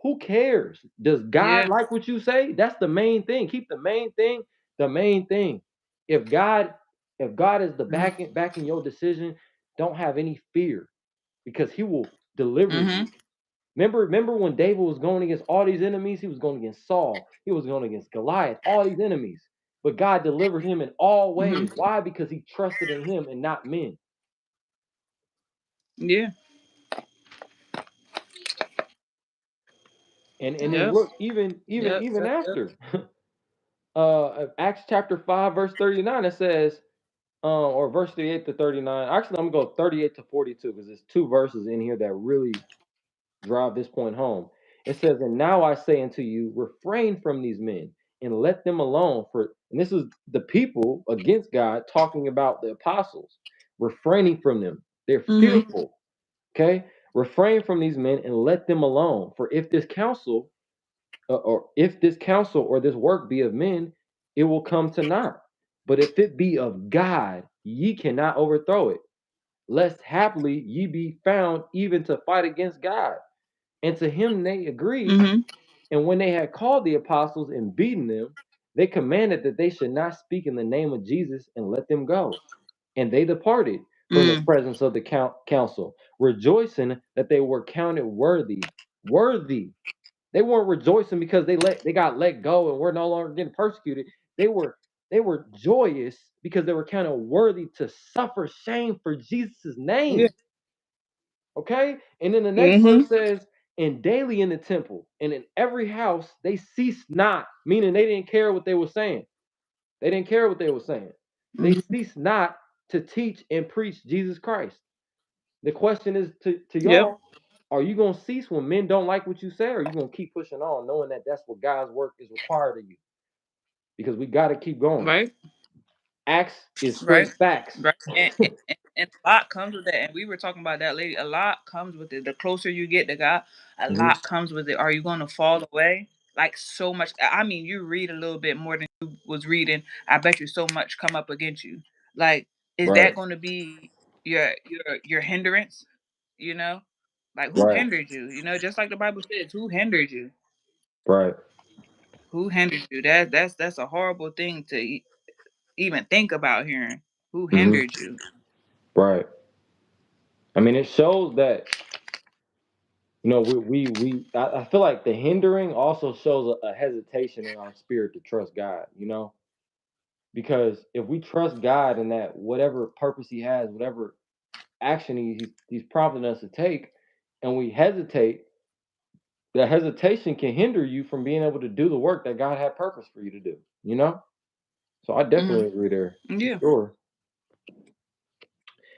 Who cares? Does God Yeah. like what you say? That's the main thing. Keep the main thing the main thing. If God, if God is the backing your decision, don't have any fear because He will deliver you. Mhm. Remember when David was going against all these enemies? He was going against Saul. He was going against Goliath, all these enemies. But God delivered him in all Mhm. ways. Why? Because he trusted in him and not men. Yeah. And then Yep. look, even even Yep. even Yep. Yep. after Acts chapter 5 verse 39, it says or verse 38 to 39. Actually, I'm gonna go 38 to 42 because there's two verses in here that really drive this point home. It says, "And now I say unto you, refrain from these men and let them alone." And this is the people against God talking about the apostles, refraining from them. They're Mhm. fearful. Okay, refrain from these men and let them alone. For if this counsel, or if this counsel or this work be of men, it will come to naught. But if it be of God, ye cannot overthrow it, lest haply ye be found even to fight against God. And to him they agreed. Mhm. And when they had called the apostles and beaten them, they commanded that they should not speak in the name of Jesus and let them go. And they departed from the Mm. presence of the council, rejoicing that they were counted worthy. Worthy. They weren't rejoicing because they got let go and were no longer getting persecuted. They were they were joyous because they were counted worthy to suffer shame for Jesus' Yeah. name. Okay? And then the next Mhm. verse says, and daily in the temple and in every house they ceased not, meaning they didn't care what they were saying. They didn't care what they were saying. They Mhm. ceased not to teach and preach Jesus Christ. The question is to Yep. y'all, are you going to cease when men don't like what you say, or are you going to keep pushing on knowing that that's what God's work is required of you? Because we got to keep going. Right. Acts is Right. straight facts. Right. And a lot comes with that. And we were talking about that lady. A lot comes with it. The closer you get to God, a Mhm. lot comes with it. Are you going to fall away? Like so much. I mean, you read a little bit more than you was reading. I bet you so much come up against you. Like, is Right, that going to be your hindrance? You know, like who right, hindered you? You know, just like the Bible says, who hindered you? right. Who hindered you? That's a horrible thing to even think about hearing. Who Mhm. hindered you? Right. I mean, it shows that I feel like the hindering also shows a hesitation in our spirit to trust God, because if we trust God in that whatever purpose He has, whatever action He's prompting us to take, and we hesitate, that hesitation can hinder you from being able to do the work that God had purpose for you to do, you know? So I Mhm. definitely agree there for Yeah. sure.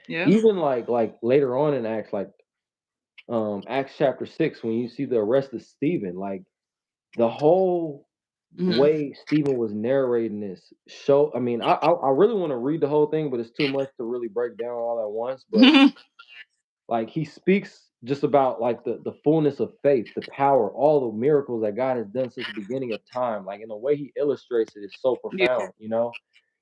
Yeah. Even like later on in Acts, like Acts chapter 6, when you see the arrest of Stephen, like the whole Mhm. way Stephen was narrating this show. I mean, I really want to read the whole thing, but it's too much to really break down all at once. But like he speaks just about like the fullness of faith, the power, all the miracles that God has done since the beginning of time. Like in the way he illustrates it is so Yeah. profound,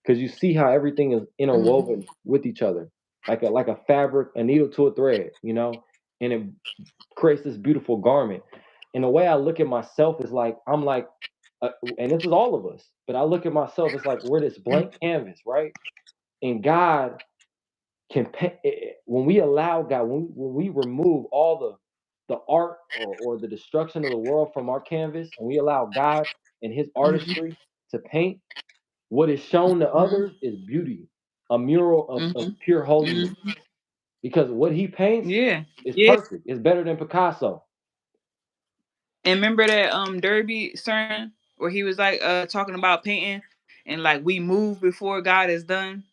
because you see how everything is Mhm. interwoven with each other, like a fabric, a needle to a thread, and it creates this beautiful garment. And the way I look at myself is like I'm like, and this is all of us, but I look at myself, it's like we're this Mhm. blank canvas, right? And God can when we allow God, when we remove all the art or the destruction of the world from our canvas, and we allow God and His Mhm. artistry to paint, what is shown to Mhm. others is beauty, a mural of Mhm. pure holiness. Mhm. Because what He paints Yeah. is Yeah. perfect. It's better than Picasso. And remember that Derby sermon where he was like talking about painting and like we move before God is done.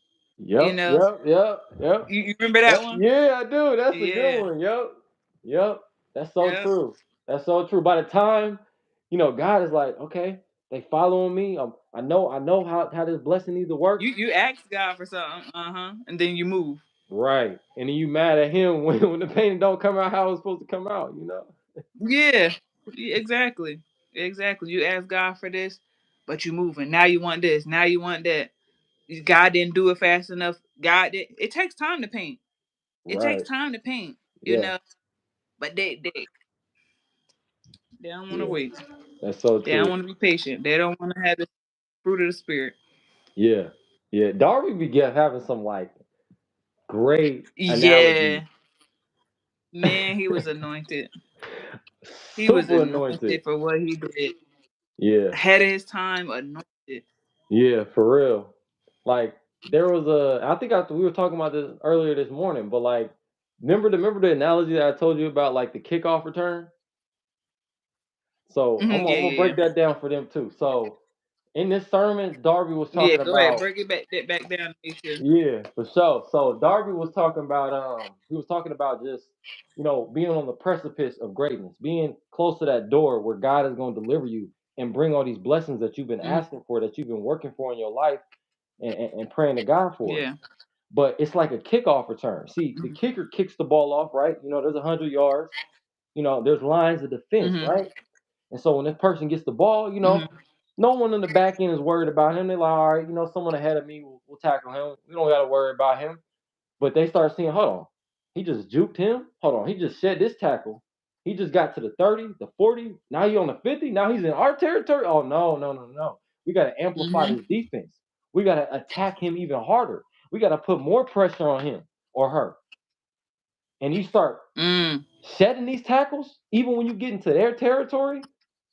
You Yep, know, yep, yep, yep. you remember that one? Yeah, I do. That's a good Yeah. one. Yep. Yep. That's so Yep. true. That's so true. By the time, God is like, okay, they following me. I know how this blessing needs to work. You ask God for something, and then you move. Right. And then you mad at him when the painting don't come out how it's supposed to come out. Yeah. Yeah, exactly. Exactly. You ask God for this, but you moving. Now you want this. Now you want that. God didn't do it fast enough. God did. It takes time to paint. It takes Right. time to paint. You Yeah. know, but they don't want to Yeah. wait. That's so They don't true. want to be patient. They don't want to have the fruit of the spirit. Yeah. Yeah. Darby be having some like great analogies. Yeah, man, he was anointed. He was Super anointed. anointed for what he did. Yeah. Ahead of his time, anointed. Yeah, for real. Like there was I think we were talking about this earlier this morning, but like remember the analogy that I told you about like the kickoff return? So I'm, Mhm, I'm yeah, gonna yeah, break yeah. that down for them too. So in this sermon, Darby was Yeah, talking go ahead. about Break it back down to me too. yeah, for sure. So Darby was talking about he was talking about just being on the precipice of greatness, being close to that door where God is going to deliver you and bring all these blessings that you've been Mhm. asking for, that you've been working for in your life and praying to God for. Yeah. But it's like a kickoff return. See, the Mhm. kicker kicks the ball off, right? There's 100 yards. There's lines of defense, Mhm. right? And so when this person gets the ball, Mhm. no one on the back end is worried about him. They're like, all right, someone ahead of me will tackle him. We don't got to worry about him. But they start seeing, hold on, he just juked him. Hold on, he just shed this tackle. He just got to the 30, the 40. Now he on the 50. Now he's in our territory. Oh, no, no, no, no. We got to amplify Mhm. this defense. We got to attack him even harder. We got to put more pressure on him or her. And you start Mm. shedding these tackles, even when you get into their territory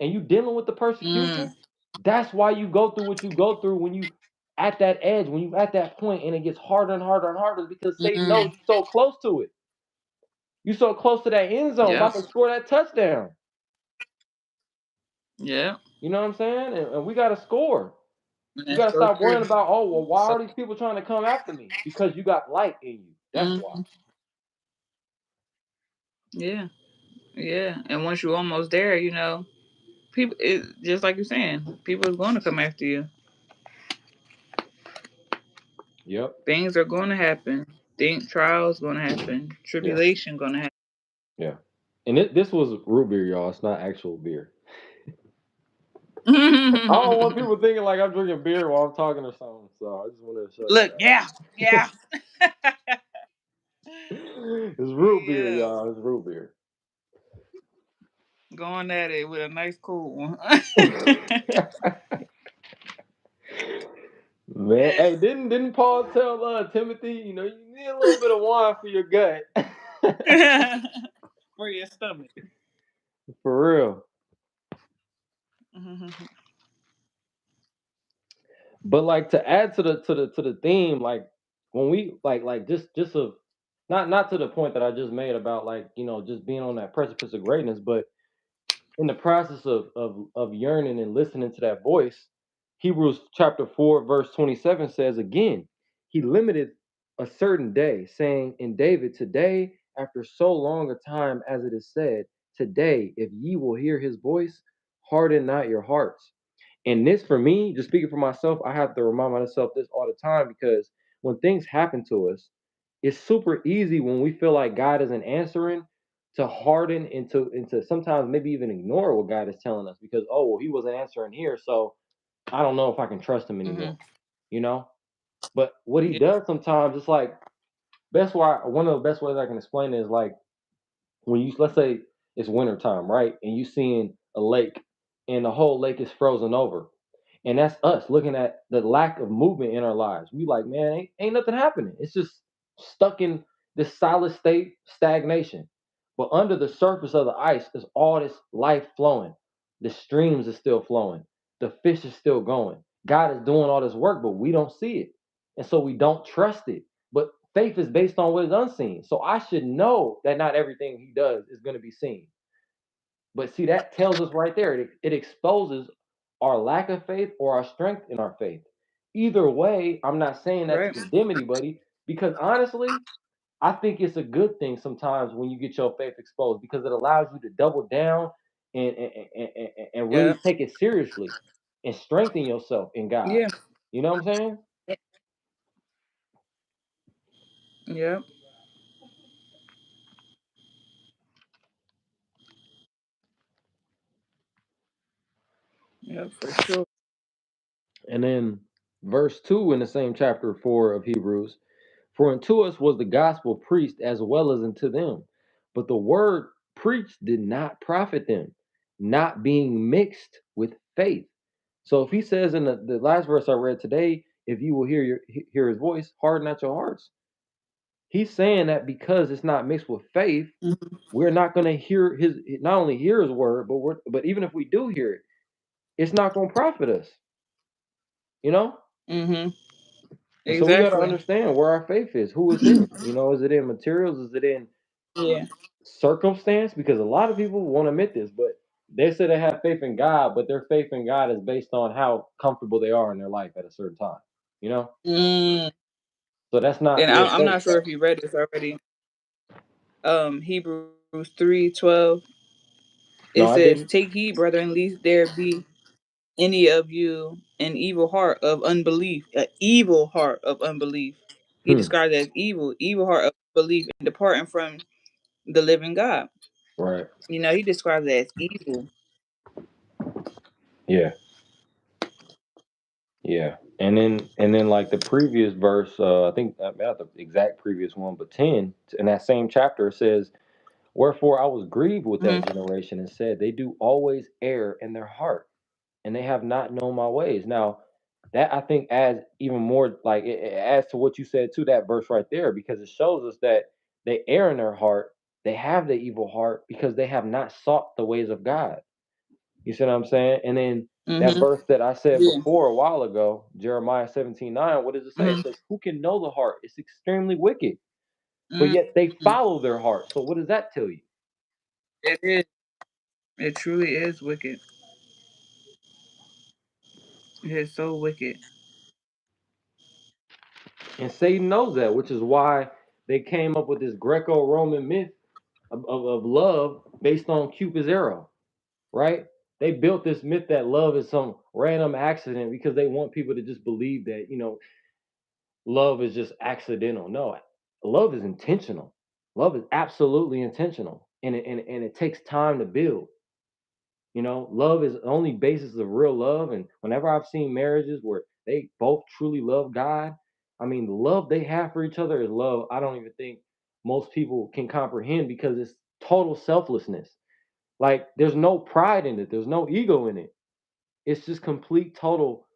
and you dealing with the Mm. persecution, that's why you go through what you go through when you at that edge, when you at that point and it gets harder and harder and harder because Satan knows Mm. you're so close to it. You so close to that end zone, Yep. about to score that touchdown. Yep. You know what I'm saying? And we gotta score. We That's gotta so stop true. worrying about, oh well, why So. are these people trying to come after me? Because you got light in you. That's why. Mhm. Yeah. Yeah. And once you're almost there, people, just like you're saying, people are going to come after you. Yep. Things are going to happen. Trials going to happen. Yeah. Tribulation going to Yeah. And this was root beer, y'all. It's not actual beer. I don't want happen. people thinking like I'm drinking beer while I'm talking or something. So I just wanted to show Look, you yeah, yeah, that. It's root beer, yeah. y'all. It's root beer. Going at it with a nice cool one. Man, hey, didn't Paul tell Timothy, you need a little bit of wine for your gut? For your stomach. For real. Mhm. But like to add to the theme, like when we like just of not to the point that I just made about like, just being on that precipice of greatness, but in the process of yearning and listening to that voice, Hebrews chapter 4, verse 27 says again, he limited a certain day, saying in David, today, after so long a time as it is said, today, if ye will hear his voice, harden not your hearts. And this for me, just speaking for myself, I have to remind myself this all the time because when things happen to us, it's super easy when we feel like God isn't answering to harden into sometimes maybe even ignore what God is telling us because oh well he wasn't answering here, so I don't know if I can trust him anymore, Mhm. you know? But what he Yeah. does sometimes, it's like one of the best ways I can explain it is like when you let's say it's winter time, right? And you seeing a lake and the whole lake is frozen over. And that's us looking at the lack of movement in our lives. We like, man, ain't nothing happening. It's just stuck in this solid state stagnation. But under the surface of the ice is all this life flowing. The streams are still flowing. The fish is still going. God is doing all this work, but we don't see it. And so we don't trust it. But faith is based on what is unseen. So I should know that not everything he does is going to be seen. But see, that tells us right there, it exposes our lack of faith or our strength in our faith. Either way, I'm not saying that to Right. condemn anybody because honestly, I think it's a good thing sometimes when you get your faith exposed because it allows you to double down and really Yeah. take it seriously and strengthen yourself in God. Yeah. You know what I'm saying? Yeah. Yeah. For sure. And then verse 2 in the same chapter 4 of Hebrews, for unto us was the gospel preached as well as unto them. But the word preached did not profit them, not being mixed with faith. So if he says in the last verse I read today, if you will hear his voice, harden not your hearts. He's saying that because it's not mixed with faith, Mhm. we're not going to hear his not only hear his word, but even if we do hear it, it's not going to profit us, you know? Mhm. And so we got to Exactly. understand where our faith is, who it's in. Is it in materials? Is it in Yeah. circumstance? Because a lot of people won't admit this, but they say they have faith in God, but their faith in God is based on how comfortable they are in their life at a certain time. You know, Mm. so that's not And real I'm faith. not sure if you read this already. Hebrews 3:12. No, It I says, didn't. "Take heed, brethren, lest there be any of you an evil heart of unbelief, an evil heart of unbelief." He Hmm. described it as evil heart of belief, and departing from the living God. Right. He describes it as evil. Yeah. Yeah. And then like the previous verse, I think not the exact previous one, but 10 in that same chapter it says, "Wherefore I was grieved with that Hmm. generation and said, they do always err in their heart, and they have not known my ways." Now, that I think adds even more, like it adds to what you said to that verse right there, because it shows us that they err in their heart, they have the evil heart because they have not sought the ways of God. You see what I'm saying? And then that Hmm. verse that I said Yeah. before a while ago, Jeremiah 17:9, what does it say? It Hmm. says, "Who can know the heart? It's extremely wicked, but Hmm. yet they follow their heart." So what does that tell you? It is. It truly is wicked. It is so wicked. And Satan knows that, which is why they came up with this Greco-Roman myth of love based on Cupid's arrow, right? They built this myth that love is some random accident because they want people to just believe that, love is just accidental. No, love is intentional. Love is absolutely intentional. And it takes time to build. Love is the only basis of real love. And whenever I've seen marriages where they both truly love God, I mean, the love they have for each other is love I don't even think most people can comprehend, because it's total selflessness. Like, there's no pride in it, there's no ego in it. It's just complete, total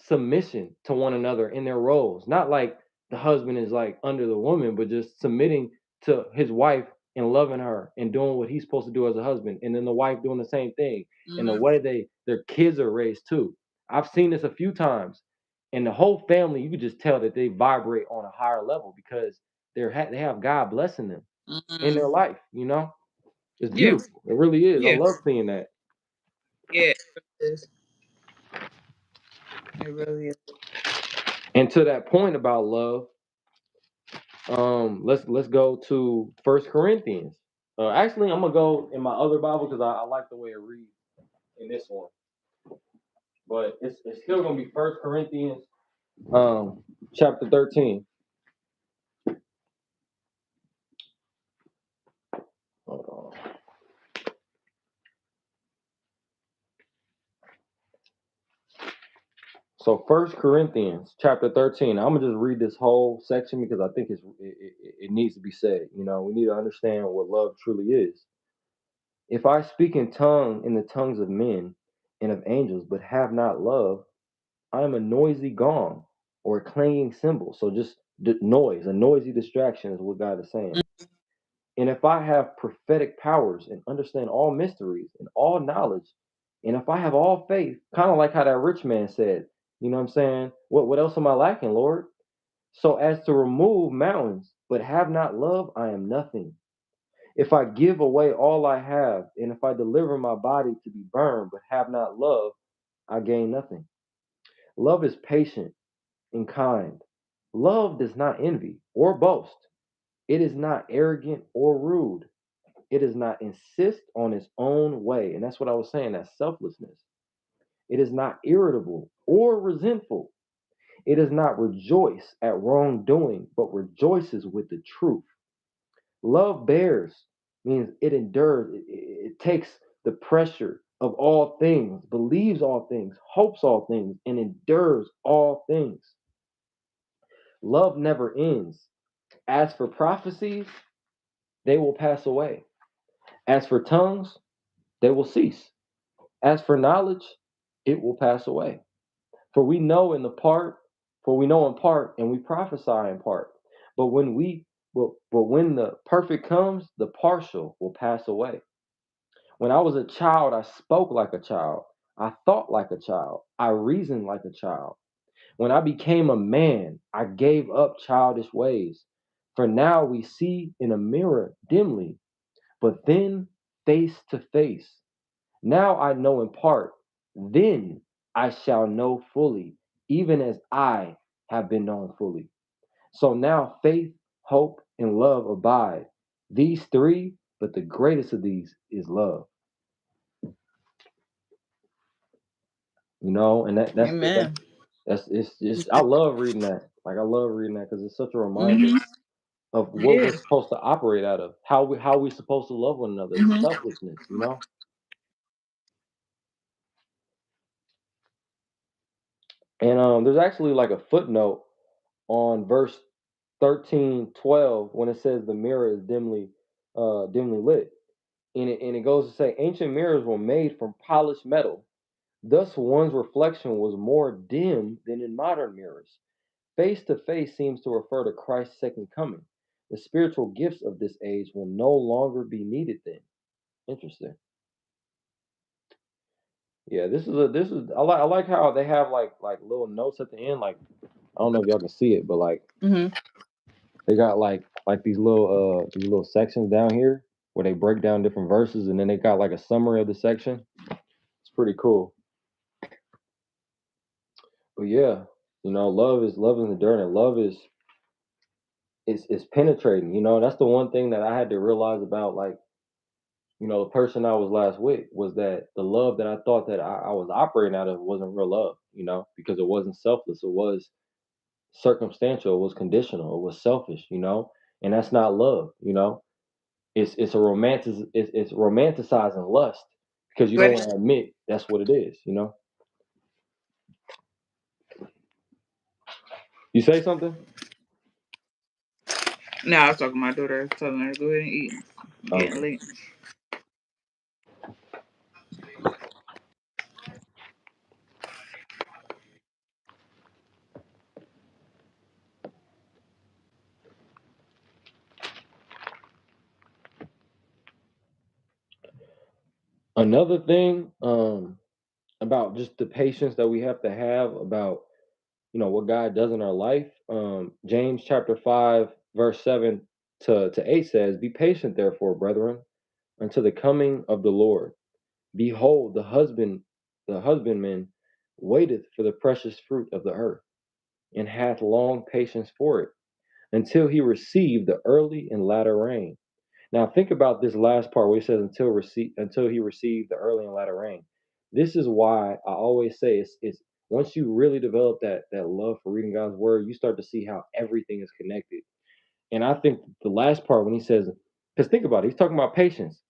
submission to one another in their roles. Not like the husband is like under the woman, but just submitting to his wife and loving her and doing what he's supposed to do as a husband. And then the wife doing the same thing. And the Hmm. way their kids are raised too. I've seen this a few times. And the whole family, you could just tell that they vibrate on a higher level because they have God blessing them in Hmm. their life. It's Yeah. beautiful. It really is. I Yeah. love seeing that. Yeah. It is. It really is. And to that point about love, let's go to First Corinthians. Actually, I'm gonna go in my other Bible because I like the way it reads in this one. But it's still gonna be First Corinthians, chapter 13. Hold on. So First Corinthians chapter 13. I'm gonna just read this whole section because I think it needs to be said. We need to understand what love truly is. "If I speak in the tongues of men and of angels, but have not love, I am a noisy gong or a clanging cymbal." So just noise, a noisy distraction is what God is saying. "And if I have prophetic powers and understand all mysteries and all knowledge, and if I have all faith," kind of like how that rich man said, you know what I'm saying? What else am I lacking, Lord? "So as to remove mountains, but have not love, I am nothing. If I give away all I have, and if I deliver my body to be burned, but have not love, I gain nothing. Love is patient and kind. Love does not envy or boast. It is not arrogant or rude. It does not insist on its own way." And that's what I was saying, that's selflessness. "It is not irritable or resentful. It does not rejoice at wrongdoing, but rejoices with the truth. Love bears," means it endures, it takes the pressure of all things, believes all things, hopes all things, and endures all things. Love never ends. As for prophecies, they will pass away. As for tongues, they will cease. As for knowledge, it will pass away. For we know in the part, for we know in part, and we prophesy in part. But when the perfect comes, the partial will pass away. When I was a child, I spoke like a child. I thought like a child. I reasoned like a child. When I became a man, I gave up childish ways. For now we see in a mirror dimly, but then face to face. Now I know in part, then I shall know fully, even as I have been known fully. So now faith, hope, and love abide. These three, but the greatest of these is love. You know, and Amen. that's it's I love reading that. Like I love reading that because it's such a reminder Mm-hmm. of what Yeah. we're supposed to operate out of, how we supposed to love one another. It's Mm-hmm. selflessness, you know. And there's actually like a footnote on verse 13:12 when it says the mirror is dimly lit. And it goes to say ancient mirrors were made from polished metal. Thus one's reflection was more dim than in modern mirrors. Face to face seems to refer to Christ's second coming. The spiritual gifts of this age will no longer be needed then. Interesting. Yeah, this is I like how they have like little notes at the end. Like I don't know if y'all can see it, but like Mm-hmm. they got like these little sections down here where they break down different verses, and then they got like a summary of the section. It's pretty cool. But yeah, you know, love is enduring, and love is penetrating. You know, that's the one thing that I had to realize about like the person I was last with was that the love that I thought that I was operating out of wasn't real love. You know, because it wasn't selfless. It was circumstantial. It was conditional. It was selfish. You know, and that's not love. You know, it's romanticizing lust because you don't But want to admit that's what it is. You know, you say something. no, I was talking to my daughter. I was telling her to go ahead and eat. Getting Okay. late. Another thing about just the patience that we have to have about what God does in our life. James chapter 5 verse 7 to 8 says, "Be patient therefore, brethren, until the coming of the Lord. Behold, the husbandman waiteth for the precious fruit of the earth, and hath long patience for it, until he receive the early and latter rain." Now think about this last part where he says until he received the early and latter rain. This is why I always say it's once you really develop that love for reading God's word, you start to see how everything is connected. And I think the last part when he says, because think about it, he's talking about patience.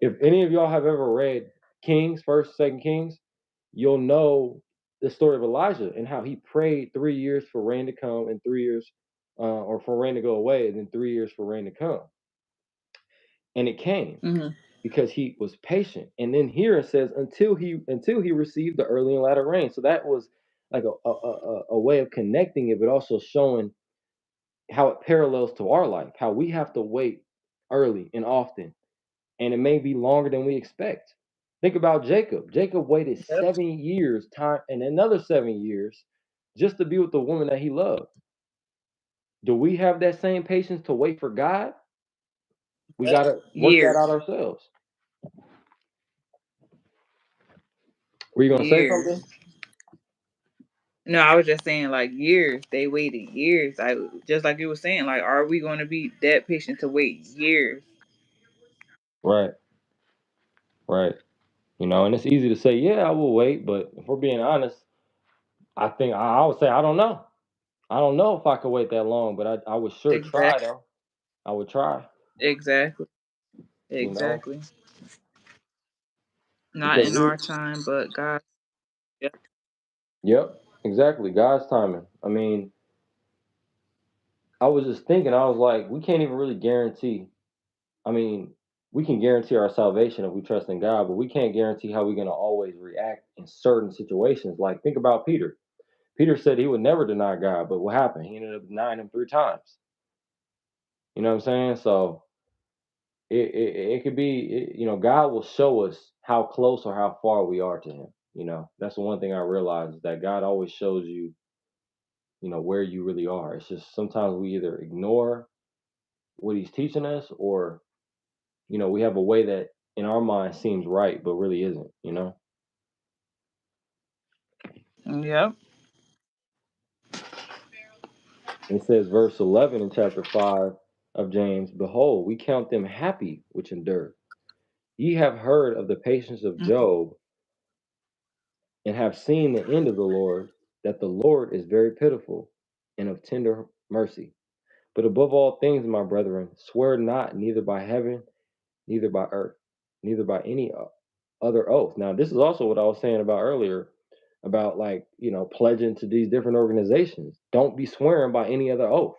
If any of y'all have ever read Kings, First, Second Kings, you'll know the story of Elijah and how he prayed 3 years for rain to come and 3 years, or for rain to go away, and then 3 years for rain to come, and it came Mm-hmm. because he was patient. And then here it says until he received the early and latter rain. So that was like a way of connecting it, but also showing how it parallels to our life, how we have to wait early and often, and it may be longer than we expect. Think about Jacob. Jacob waited Yep. 7 years, time, and another 7 years just to be with the woman that he loved. Do we have that same patience to wait for God? We Yep. gotta work that out Years. ourselves. Were you gonna say Years. something? No, I was just saying like years. They waited years. I just like you were saying, like, are we gonna be that patient to wait years? Right, right. And it's easy to say, yeah, I will wait, but if we're being honest, I think I would say I don't know. I don't know if I could wait that long, but I would sure try Exactly. though. I would try, Exactly. you know, Exactly. Not because in our time, but God. Yep. yep, exactly. God's timing. I mean, I was just thinking, I was like, we can't even really guarantee. I mean, we can guarantee our salvation if we trust in God, but we can't guarantee how we're going to always react in certain situations. Like, think about Peter. Peter said he would never deny God, but what happened? He ended up denying him 3 times. You know what I'm saying? So it could be, God will show us how close or how far we are to Him. That's the one thing I realize is that God always shows you, where you really are. It's just sometimes we either ignore what He's teaching us, or we have a way that in our mind seems right, but really isn't, you know? Yep. It says, verse 11 in chapter 5 of James, Behold, we count them happy which endure. Ye have heard of the patience of Mhm. Job, and have seen the end of the Lord, that the Lord is very pitiful and of tender mercy. But above all things, my brethren, swear not neither by heaven, neither by earth, neither by any other oath. Now, this is also what I was saying about earlier about, like, pledging to these different organizations. Don't be swearing by any other oath,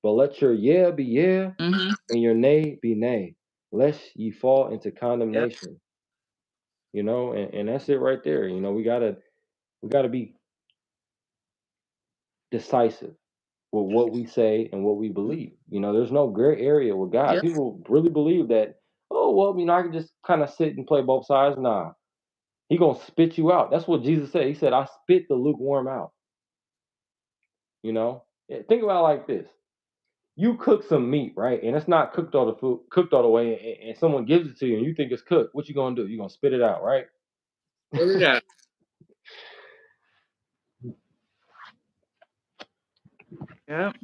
but let your yeah be yeah Mhm. and your nay be nay, lest ye fall into Yep. condemnation. And that's it right there. We gotta be decisive with what we say and what we believe. There's no gray area with God. Yep. People really believe that, oh, well, I can just kind of sit and play both sides. Nah, he gonna spit you out. That's what Jesus said. He said, I spit the lukewarm out. Think about it like this. You cook some meat, right? And it's not cooked all the way, and someone gives it to you and you think it's cooked. What you gonna do? You gonna spit it out, right? Yeah. Yep.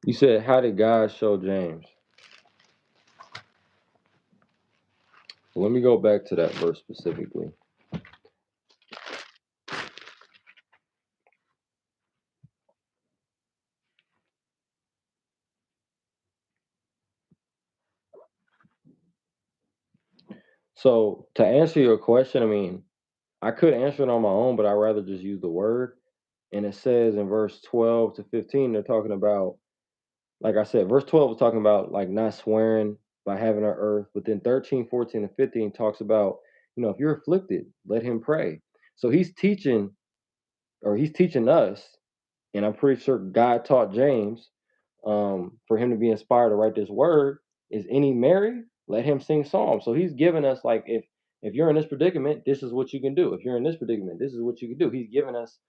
You said, how did God show James? Let me go back to that verse specifically. So to answer your question, I could answer it on my own, but I'd rather just use the word. And it says in verse 12 to 15, they're talking about, like I said, verse 12 is talking about like not swearing by heaven or earth. But then 13, 14, and 15 talks about, if you're afflicted, let him pray. So he's teaching us, and I'm pretty sure God taught James, for him to be inspired to write this word. Is any merry? Let him sing psalms. So he's giving us, like, if you're in this predicament, this is what you can do. If you're in this predicament, this is what you can do. He's giving us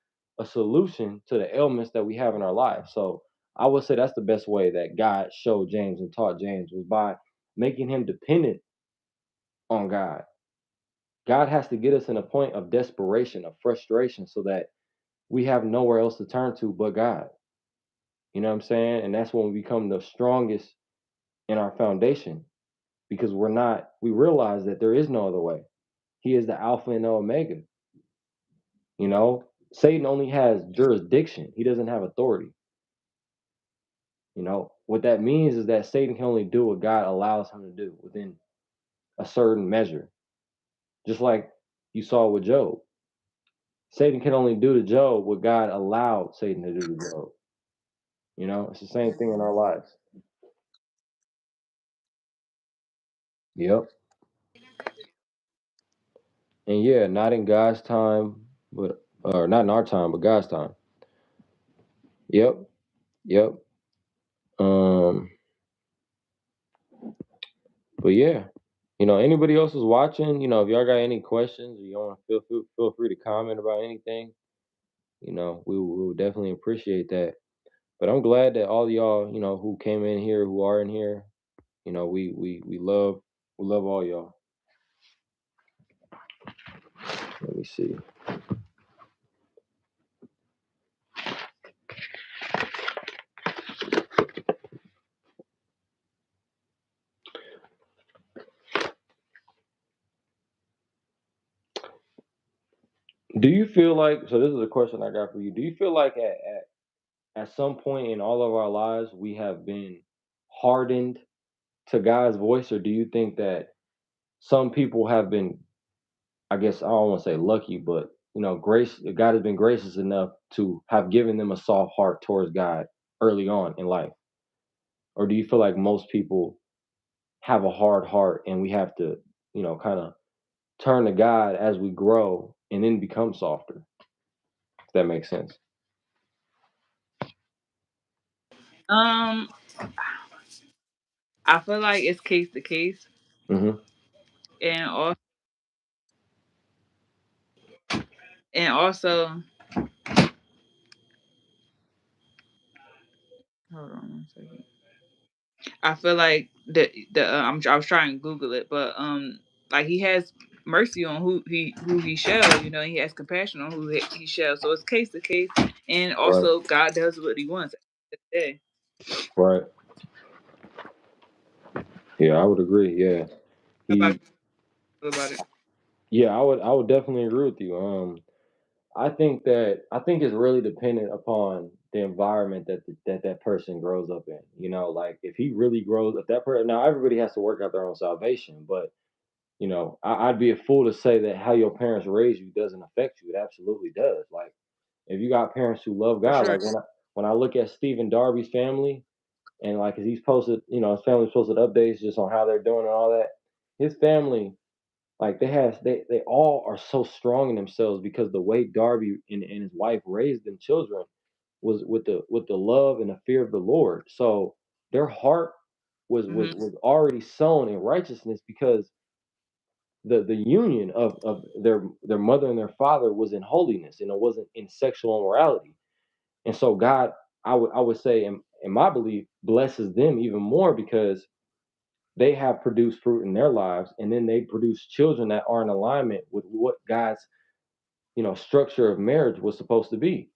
a solution to the ailments that we have in our life. So I would say that's the best way that God showed James and taught James, was by making him dependent on God. God has to get us in a point of desperation, of frustration, so that we have nowhere else to turn to but God. You know what I'm saying? And that's when we become the strongest in our foundation, because we realize that there is no other way. He is the Alpha and the Omega. You know, Satan only has jurisdiction, he doesn't have authority. What that means is that Satan can only do what God allows him to do within a certain measure. Just like you saw with Job. Satan can only do to Job what God allowed Satan to do to Job. It's the same thing in our lives. Yep. And yeah, not in God's time, but or not in our time, but God's time. Yep. Yep. Um, but yeah, anybody else is watching, if y'all got any questions or you want to feel free to comment about anything, we will definitely appreciate that. But I'm glad that all y'all, who came in here, who are in here, we love all y'all. Let me see. Do you feel like, so this is a question I got for you. Do you feel like at some point in all of our lives we have been hardened to God's voice, or do you think that some people have been, I guess I don't want to say lucky, but grace. God has been gracious enough to have given them a soft heart towards God early on in life, or do you feel like most people have a hard heart and we have to, kind of turn to God as we grow and then become softer? If that makes sense. Um, I feel like it's case to case, Hmm. and also, and also, Hold on one second. I feel like I was trying to Google it, but like he has mercy on who he shall, he has compassion on who he shall. So it's case to case, and Right. also God does what He wants. Yeah. Right. Yeah, I would agree. Yeah. About He about it. yeah, I would definitely agree with you. I think it's really dependent upon the environment that person grows up in. Like if he really grows, if that person, now everybody has to work out their own salvation, but I'd be a fool to say that how your parents raise you doesn't affect you. It absolutely does. Like if you got parents who love For God, sure. like when I look at Stephen Darby's family, and like 'cause he's posted, his family's posted updates just on how they're doing and all that. His family, like they all are so strong in themselves because the way Darby and his wife raised them children was with the love and the fear of the Lord. So their heart was Hmm. was was already sown in righteousness because the union of their mother and their father was in holiness and it wasn't in sexual immorality. And so God, I would say in my belief, blesses them even more because they have produced fruit in their lives and then they produce children that are in alignment with what God's structure of marriage was supposed to be.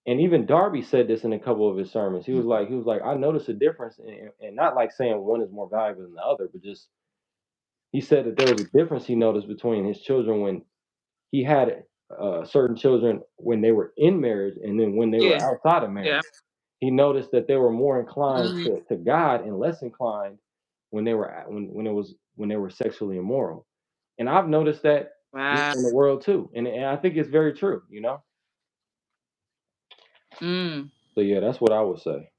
And even Darby said this in a couple of his sermons. He was like, I noticed a difference, and not like saying one is more valuable than the other, but just he said that there was a difference he noticed between his children when he had certain children when they were in marriage and then when they were Yeah. outside of Yeah. marriage. He noticed that they were more inclined Hmm. to God and less inclined when they were when they were sexually immoral. And I've noticed that Wow. in the world too, and I think it's very true. Mm. So yeah, that's what I would say.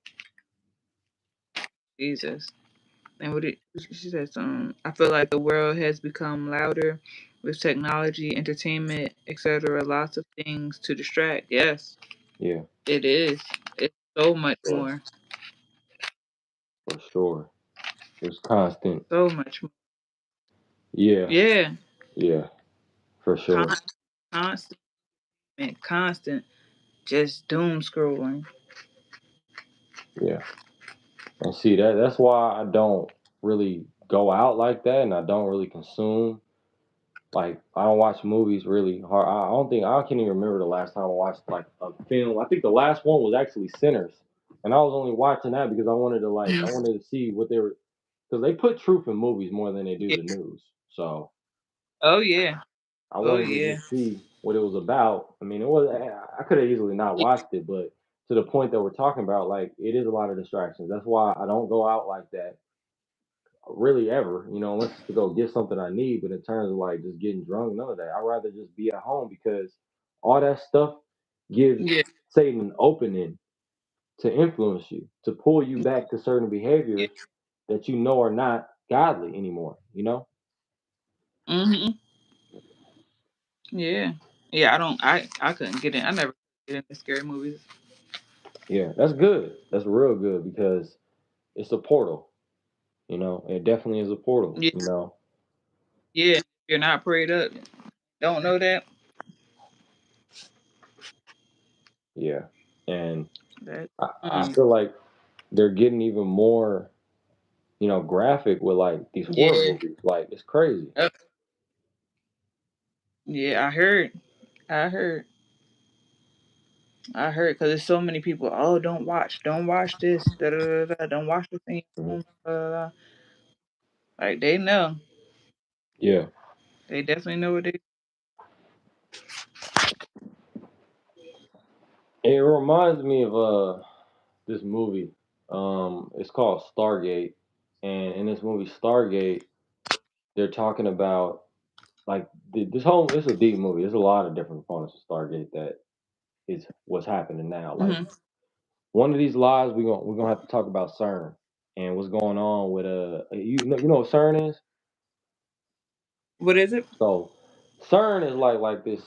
Jesus. And what she said something. I feel like the world has become louder with technology, entertainment, etc. Lots of things to distract. Yes, Yeah, it is. It's so much sure, more. for sure. There's constant. So much more. Yeah, Yeah. yeah, for Con- sure. constant, constant, just doom scrolling. Yeah, and see that's why I don't really go out like that, and I don't really consume. Like I don't watch movies really hard. I don't think I can't even remember the last time I watched like a film. I think the last one was actually Sinners, and I was only watching that because I Mhm. wanted to see what they were because they put truth in movies more than they do Yeah. the news. So Oh yeah. I Oh wanted to yeah. just see what it was about. I mean, it was I could have easily not Yeah. watched it, but to the point that we're talking about, like it is a lot of distractions. That's why I don't go out like that really ever, unless it's to go get something I need. But in terms of like just getting drunk, none of that. I'd rather just be at home because all that stuff gives Yeah. Satan an opening to influence you, to pull you back to certain Yeah. behaviors that you know are not godly anymore. Hmm. Yeah. Yeah. I don't. I couldn't get in. I never get into scary movies. Yeah, that's good. That's real good because it's a portal. It definitely is a portal, Yeah. you know. Yeah. If you're not prayed up, don't know that. Yeah. And That. I Mm, feel like they're getting even more, graphic with like these horror yeah. movies. Like it's crazy. Uh, yeah. I heard. I heard. I heard because there's so many people. Oh, don't watch this. Da, da, da, da, don't watch this thing. Mhm. Like they know, Yeah. they definitely know what they. It reminds me of this movie. It's called Stargate, and in this movie Stargate, they're talking about like this whole. It's a deep movie. There's a lot of different components of Stargate that is what's happening now. Like Hmm. one of these lives, we're gonna have to talk about CERN and what's going on with you know what CERN is. What is it? So CERN is like this.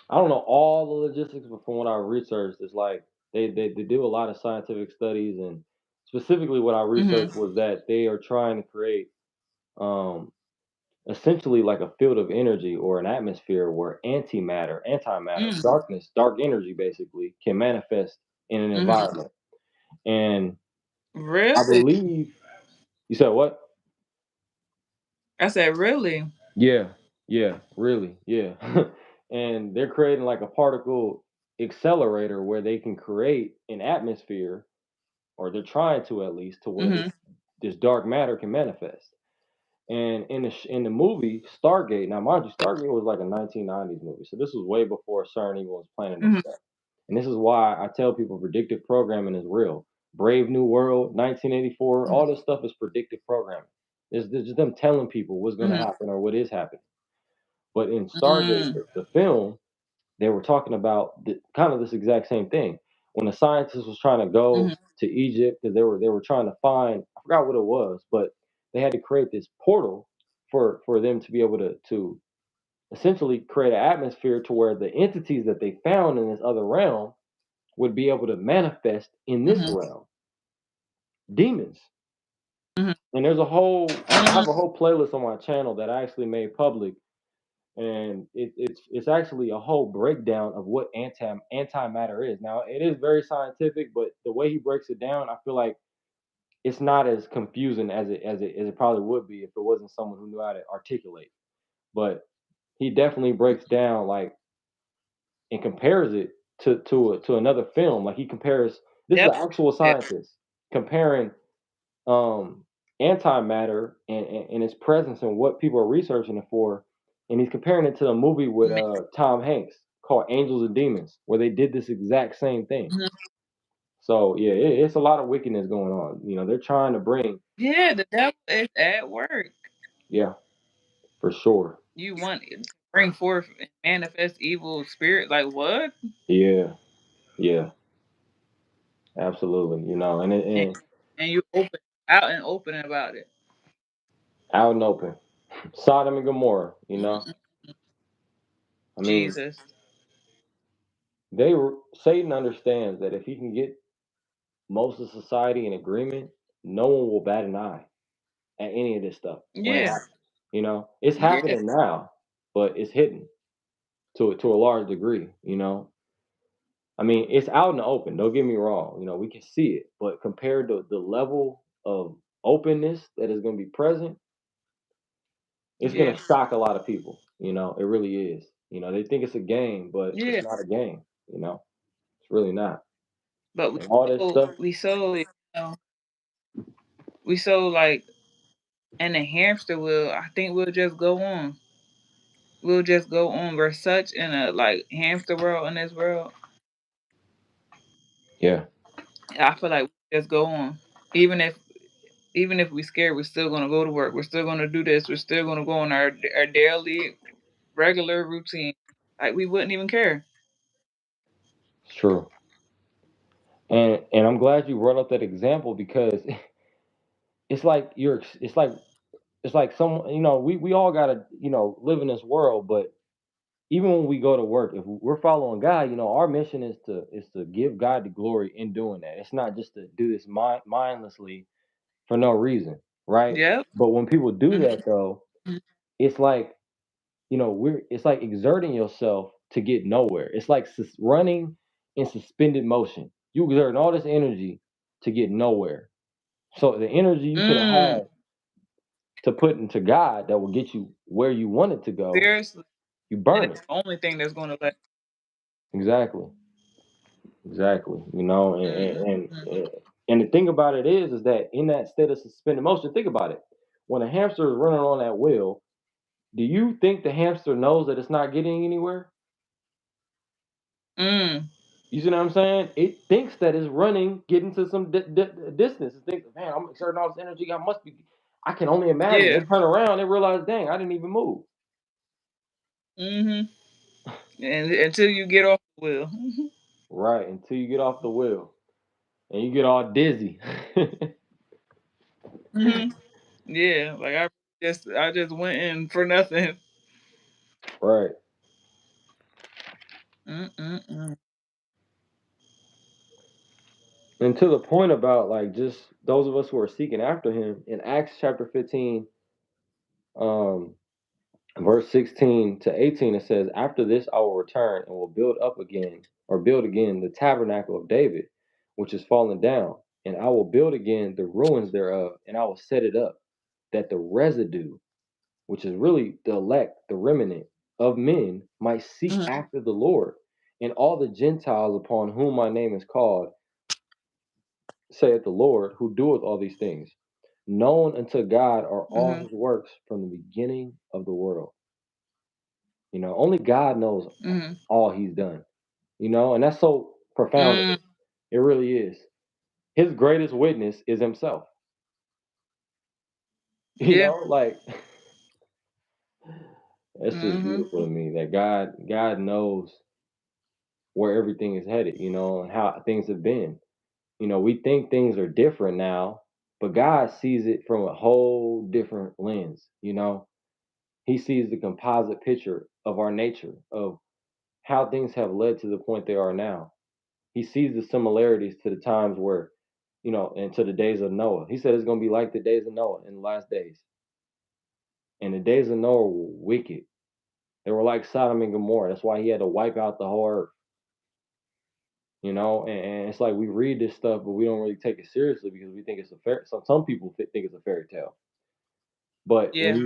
I don't know all the logistics, but from what I researched, it's like they do a lot of scientific studies, and specifically what I Hmm. researched was that they are trying to create um, essentially like a field of energy or an atmosphere where antimatter, Mm. darkness, dark energy basically can manifest in an Hmm. environment. And I Really? believe you said what? I said, really? Yeah, yeah, really, yeah. And they're creating like a particle accelerator where they can create an atmosphere, or they're trying to at least, to where Mm-hmm. this dark matter can manifest. And in the movie Stargate, now mind you, Stargate was like a 1990s movie, so this was way before CERN even was planning this Mm-hmm. stuff. And this is why I tell people predictive programming is real. Brave New World, 1984, all this stuff is predictive programming. It's just them telling people what's going to Mm-hmm. happen or what is happening. But in Stargate, Mm-hmm. the film, they were talking about kind of this exact same thing. When the scientists was trying to Mm-hmm. go to Egypt because they were trying to find, I forgot what it was, but they had to create this portal for them to be able to essentially create an atmosphere to where the entities that they found in this other realm would be able to manifest in this Mm-hmm. realm. Demons. Mm-hmm. And there's a whole I Mm-hmm. have a whole playlist on my channel that I actually made public, and it's actually a whole breakdown of what antimatter is. Now it is very scientific, but the way he breaks it down, I feel like it's not as confusing as it probably would be if it wasn't someone who knew how to articulate. But he definitely breaks down like and compares it to another film. Like he compares, this is Yep. an actual Yep. scientist comparing um antimatter and its presence and what people are researching it for, and he's comparing it to a movie with Tom Hanks called Angels and Demons, where they did this exact same thing. Mhm. So yeah, it's a lot of wickedness going on. They're trying to bring, Yeah, the devil is at work. yeah, for sure. You want to bring forth and manifest evil spirit? Like what? Yeah, yeah, absolutely. And, And and and you open out and open about it. out and open, Sodom and Gomorrah. Mm-mm. I mean, Jesus. Satan understands that if he can get most of society in agreement, no one will bat an eye at any of this stuff when it Yeah. happens. It's Yeah. happening now, but it's hidden to a large degree. I mean, it's out in the open. Don't get me wrong. We can see it, but compared to the level of openness that is going to be present, it's going Yeah. to shock a lot of people. It really is. They think it's a game, but it's Yeah. not a game. It's really not. But And all this stuff. we so we so like in the hamster wheel. I think we'll just go on. We'll just go on. We're such in a like hamster world in this world. Yeah, I feel like we just go on. Even if even if we scared, we're still gonna go to work. We're still gonna do this. We're still gonna go on our daily regular routine. Like we wouldn't even care. it's true. And I'm glad you brought up that example because it's like some we all gotta live in this world, but even when we go to work, if we're following God, our mission is to give God the glory in doing that. It's not just to do this mindlessly for no reason, right? Yep. But when people do Mhm. that though, it's like it's like exerting yourself to get nowhere. It's like running in suspended motion. You exert all this energy to get nowhere. So the energy you could have Mm. had to put into God that will get you where you want it to go, Seriously, you and burn it's it. the only thing that's gonna let. Exactly. Exactly. And Mm-mm. and, and and the thing about it is that in that state of suspended motion, think about it. When a hamster is running on that wheel, do you think the hamster knows that it's not getting anywhere? Mm. You see what I'm saying? It thinks that it's running, getting to some distance. It thinks, man, I'm exerting all this energy. I can only imagine. They Yeah. turn around, they realize, dang, I didn't even move. Mhm. And until you get off the wheel. Right, until you get off the wheel and you get all dizzy. Mhm. Yeah. Like I just went in for nothing. Right. Mm-mm-mm. And to the point about like just those of us who are seeking after him in Acts chapter 15, um, verse 16 to 18, it says, after this I will return and will build up again or build again the tabernacle of David, which is fallen down. and I will build again the ruins thereof, and I will set it up, that the residue, which is really the elect, the remnant of men, might seek Mhm. after the Lord, and all the Gentiles upon whom my name is called, saith the Lord, who doeth all these things. Known unto God are all Mhm. his works from the beginning of the world. Only God knows Mhm. all he's done. And that's so profound. Mm. It really is. His greatest witness is himself. Yeah. Like it's just Mhm. beautiful to me that God knows where everything is headed, and how things have been. We think things are different now, but God sees it from a whole different lens. He sees the composite picture of our nature, of how things have led to the point they are now. He sees the similarities to the times where, and to the days of Noah. He said it's going to be like the days of Noah in the last days. And the days of Noah were wicked. They were like Sodom and Gomorrah. That's why he had to wipe out the whole earth. And it's like we read this stuff, but we don't really take it seriously because we think it's a fair. Some people think it's a fairy tale. But when Yeah.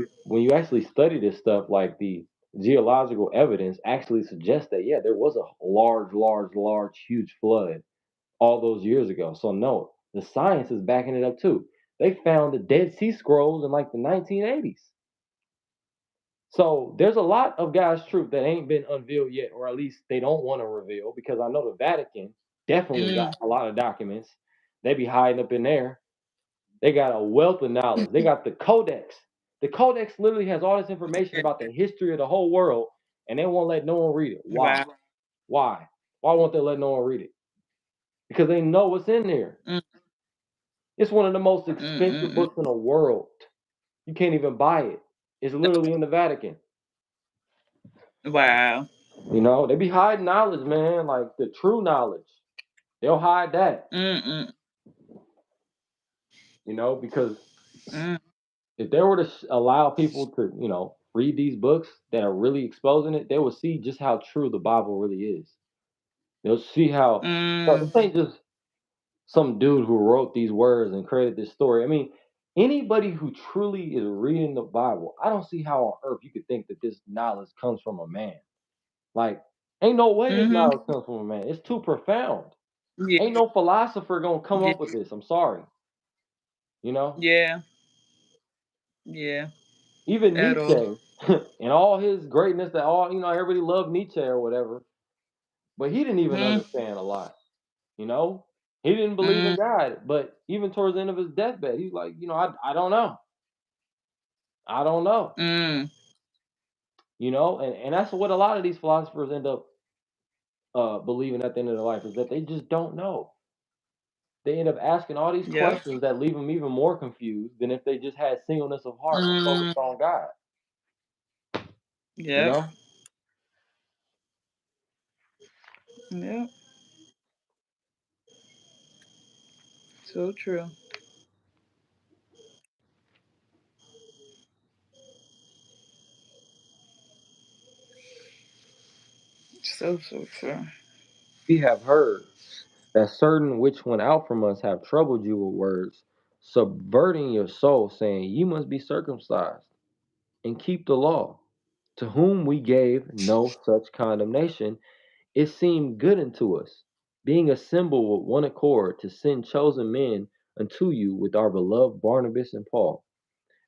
you actually study this stuff, like the geological evidence actually suggests that yeah, there was a large, large, large, huge flood all those years ago. So no, the science is backing it up too. They found the Dead Sea Scrolls in like the 1980s. So there's a lot of God's truth that ain't been unveiled yet, or at least they don't want to reveal, because I know the Vatican definitely got Mm. a lot of documents. They be hiding up in there. They got a wealth of knowledge. They got the Codex. The Codex literally has all this information about the history of the whole world, and they won't let no one read it. Why? Wow. Why? Why won't they let no one read it? Because they know what's in there. Mm. It's one of the most Mm. expensive Mm. books in the world. You can't even buy it. It's literally in the Vatican. Mm. Wow. They be hiding knowledge, man, like the true knowledge. They'll hide that, Mm. Mm. because Mm. if they were to allow people to, read these books that are really exposing it, they will see just how true the Bible really is. They'll see how, Mm. this ain't just some dude who wrote these words and created this story. I mean, anybody who truly is reading the Bible, I don't see how on earth you could think that this knowledge comes from a man. Like, ain't no way this Mhm. knowledge comes from a man. It's too profound. Yeah. Ain't no philosopher gonna come Yeah. up with this. I'm sorry. You know, Yeah. Yeah. even At Nietzsche all. and all his greatness, that all everybody loved Nietzsche or whatever, but he didn't even Mhm. understand a lot. You know, he didn't believe in Mm. God, but even towards the end of his deathbed, he's like, I don't know, I don't know. Mm. And that's what a lot of these philosophers end up believing at the end of their life, is that they just don't know. They end up asking all these Yep. questions that leave them even more confused than if they just had singleness of heart and Mm. focused on God. You Yep. know, Yep. So true. So true. we have heard that certain which went out from us have troubled you with words, subverting your soul, saying, "Ye must be circumcised and keep the law." To whom we gave no such condemnation, it seemed good unto us, being assembled with one accord, to send chosen men unto you with our beloved Barnabas and Paul,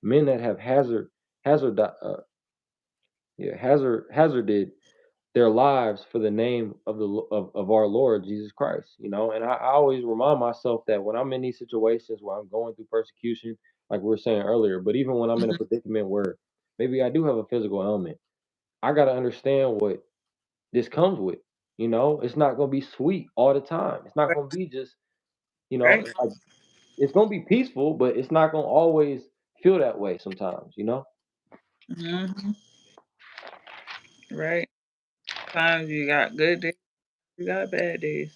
men that have hazarded their lives for the name of of our Lord Jesus Christ. And I always remind myself that when I'm in these situations where I'm going through persecution, like we were saying earlier, but even when I'm in a Mhm. predicament where maybe I do have a physical ailment, I got to understand what this comes with. It's not going to be sweet all the time. It's not Right. going to be just, Right. it's like, it's going to be peaceful, but it's not going to always feel that way sometimes. Mhm. Right. Times you got good days, you got bad days.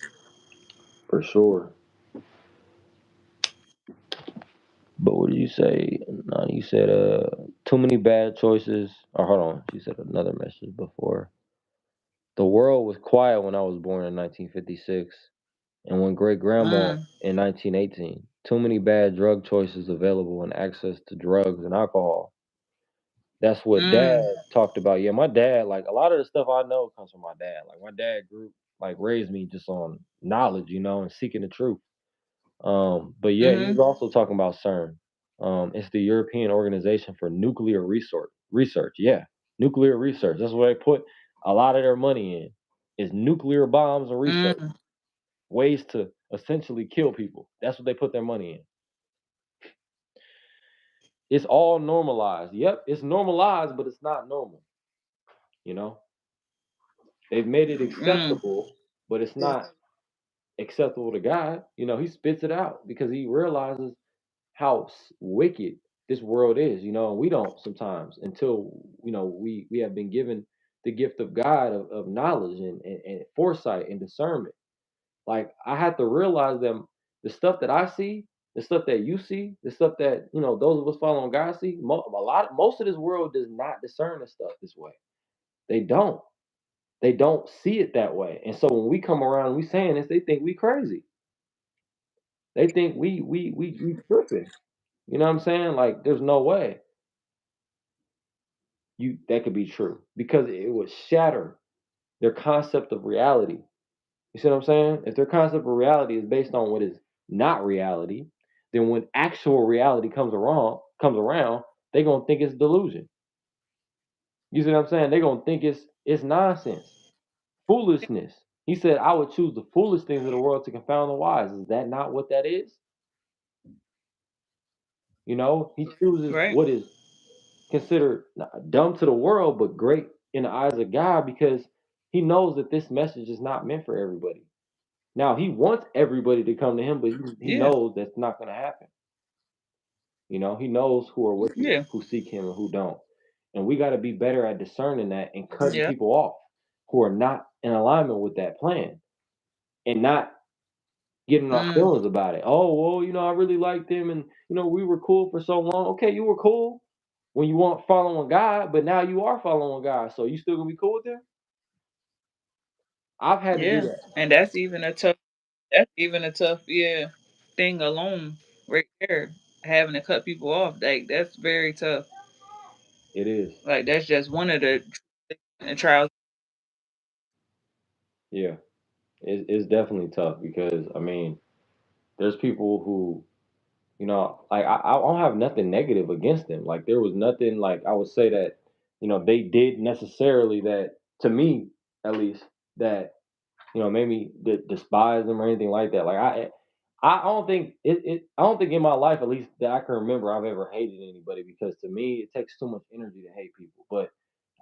For sure. But what did you say? No, you said too many bad choices. Or hold on, you said another message before. The world was quiet when I was born in 1956. and when great grandma Mm. in 1918. Too many bad drug choices available and access to drugs and alcohol. That's what dad Mm. talked about. Yeah, my dad, like a lot of the stuff I know comes from my dad. Like my dad grew like raised me just on knowledge, and seeking the truth. But yeah, he was Mhm. also talking about CERN. It's the European Organization for Nuclear Research. Research, yeah, nuclear research. That's where they put a lot of their money in. Is nuclear bombs and research, Mm. ways to essentially kill people. That's what they put their money in. It's all normalized. Yep, it's normalized, but it's not normal. You know, they've made it Mm. acceptable, but it's not acceptable to God. He spits it out because he realizes how wicked this world is. And we don't sometimes until we have been given the gift of God of knowledge and foresight and discernment. Like I had to realize that the stuff that I see, the stuff that you see, the stuff that those of us following God see, most of this world does not discern this stuff this way. They don't. They don't see it that way. And so when we come around and we saying this, they think we crazy. They think we tripping. You know what I'm saying? Like there's no way you that could be true because it would shatter their concept of reality. You see what I'm saying? If their concept of reality is based on what is not reality, then when actual reality comes around, they're gonna think it's delusion. You see what I'm saying? They're gonna think it's nonsense, foolishness. He said, I would choose the foolish things of the world to confound the wise. Is that not what that is? He chooses Right. what is considered dumb to the world, but great in the eyes of God because he knows that this message is not meant for everybody. Now, he wants everybody to come to him, but he Yeah. knows that's not going to happen. He knows who are wicked, Yeah. who seek him, and who don't. And we got to be better at discerning that and cutting Yeah. people off who are not in alignment with that plan and not getting our Mm. feelings about it. Oh, well, I really liked him and, we were cool for so long. Okay, you were cool when you weren't following God, but now you are following God. So you still gonna be cool with them? I've had to do Yeah. that. And that's even a tough yeah thing alone right there. Having to cut people off. Like that's very tough. It is. Like that's just one of the trials. Yeah. It's definitely tough because there's people who, like I don't have nothing negative against them. Like there was nothing like I would say that, they did necessarily that to me at least that made me despise them or anything like that. Like I don't think I don't think in my life at least that I can remember I've ever hated anybody because to me it takes too much energy to hate people. But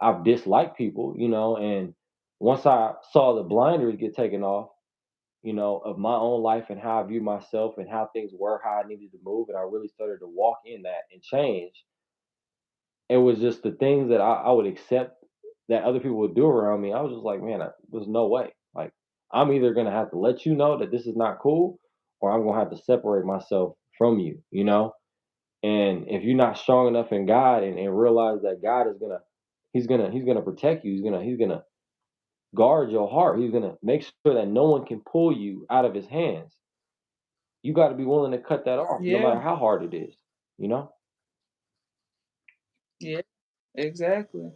I've disliked people, and once I saw the blinders get taken off, of my own life and how I view myself and how things were, how I needed to move, and I really started to walk in that and change. It was just the things that I would accept that other people would do around me. I was just like, man, there's no way. Like, I'm either gonna have to let you know that this is not cool, or I'm gonna have to separate myself from you. And if you're not strong enough in God and realize that God is he's gonna protect you, he's gonna guard your heart, he's gonna make sure that no one can pull you out of his hands. You got to be willing to cut that off, no Yeah. matter how hard it is. You know. Yeah. Exactly.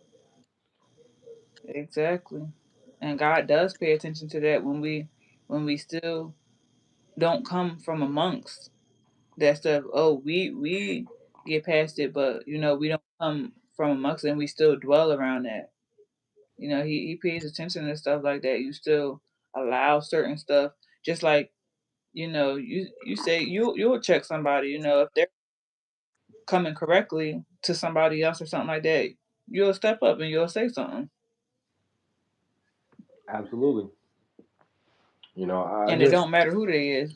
Exactly. And God does pay attention to that when we still don't come from amongst that stuff. Oh, we get past it, but we don't come from amongst it and we still dwell around that. He pays attention to stuff like that. You still allow certain stuff, just like you say you'll check somebody. If they're coming correctly to somebody else or something like that, you'll step up and you'll say something, Absolutely. I and it just don't matter who they is.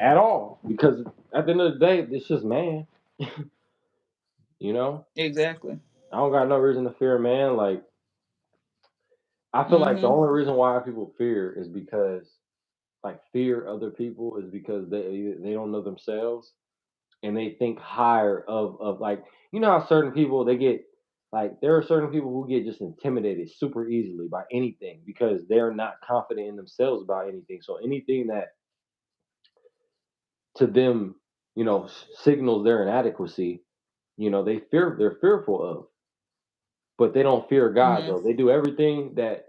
at all because at the end of the day, it's just man. You know, Exactly. I don't got no reason to fear man. Like I feel like the Mhm. only reason why people fear is because like fear other people is because they don't know themselves and they think higher of like how certain people they get like there are certain people who get just intimidated super easily by anything because they're not confident in themselves about anything. So anything that to them, signals their inadequacy. They're fearful of, but they don't fear God Mhm. though. They do everything that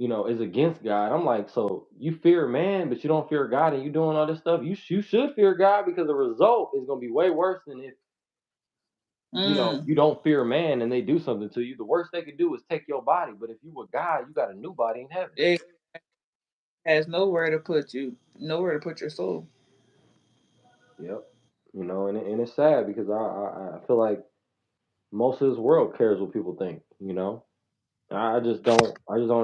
is against God. I'm like, so you fear man, but you don't fear God, and you doing all this stuff. You should fear God because the result is gonna be way worse than if Mm. you don't fear man and they do something to you. The worst they could do is take your body. But if you were God, you got a new body in heaven. It has nowhere to put you, nowhere to put your soul. Yep. And it's sad because I feel like most of this world cares what people think. I just don't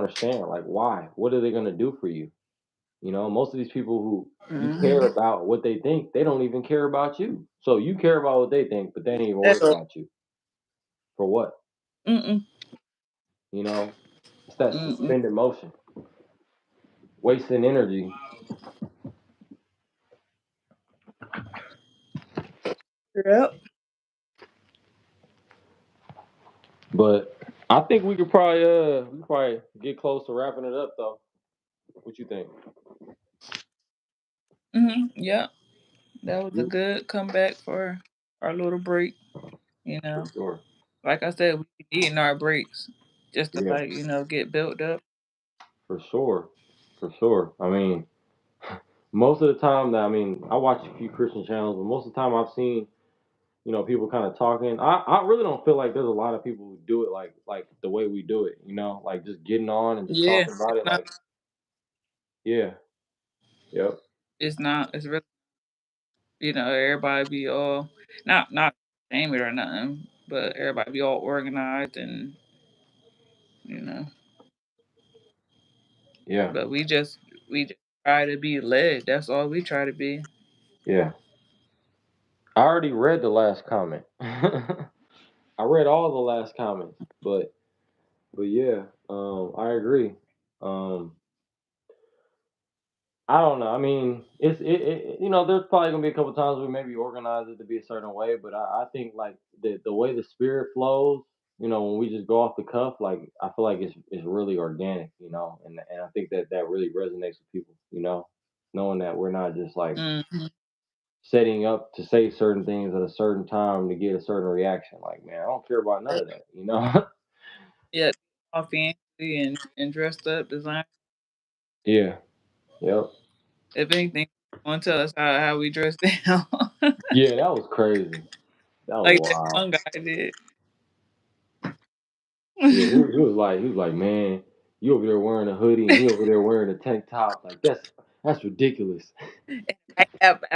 understand. Like, why? What are they gonna do for you? Most of these people who you care Mhm. about what they think, they don't even care about you. So you care about what they think, but they ain't even That's worried a about you. For what? mm-mm, You know, it's that mm-mm. suspended motion, wasting energy. Yep. But I think we could probably get close to wrapping it up though. What you think? Yep. That was a You good comeback for our little break. for You know, sure. like I said, we be needing our breaks just to Yeah, like get built up. for sure. For sure. I mean, most of the time that I watch a few Christian channels, but most of the time I've seen people kind of talking. I really don't feel like there's a lot of people who do it like the way we do it. Like just getting on and just Yeah, talking about it's it. not. Like, yeah, yep, It's not. It's really everybody be all not ashamed or nothing, but everybody be all organized and you know. yeah, But we just try to be led. That's all we try to be. yeah. I already read the last comment. I read all the last comments, but yeah, I agree. Um, I don't know. I mean, there's probably gonna be a couple times we maybe organize it to be a certain way, but I think like the way the spirit flows, when we just go off the cuff, like I feel like it's really organic, and I think that really resonates with people, knowing that we're not just like Hmm. setting up to say certain things at a certain time to get a certain reaction. Like, man, I don't care about none of that. Yeah, all fancy and dressed up, design. Yeah. Yep. If anything, want to tell us how we dress down, Yeah, that was crazy. That was like that wild. one guy did. Yeah, he was like, man, you over there wearing a hoodie and he over there wearing a tank top. Like that's ridiculous. A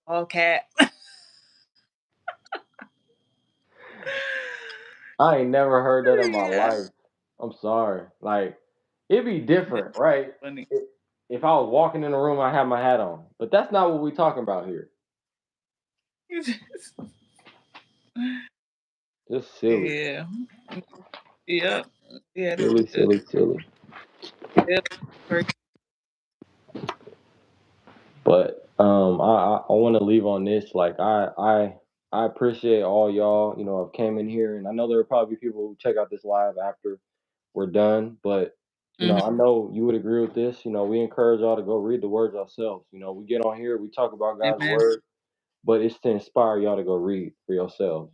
baseball cap. I ain't never heard that in my Yeah, life. I'm sorry. Like it'd be that's different, right? funny. If, if I was walking in the room, I had my hat on. But that's not what we talking about here. Just silly, Yeah, yep, yeah. silly, The silly, silly. tip for But I want to leave on this. Like I appreciate all y'all. Have came in here, and I know there will probably be people who check out this live after we're done. But I mhm. know you would agree with this. We encourage y'all to go read the words yourselves. We get on here, we talk about God's Amen. word, but it's to inspire y'all to go read for yourselves.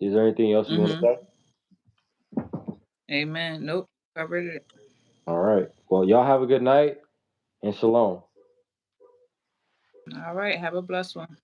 Is there anything else you want to Mhm. say? Amen. Nope. Covered it. All right. Well, y'all have a good night and shalom. All right. Have a blessed one.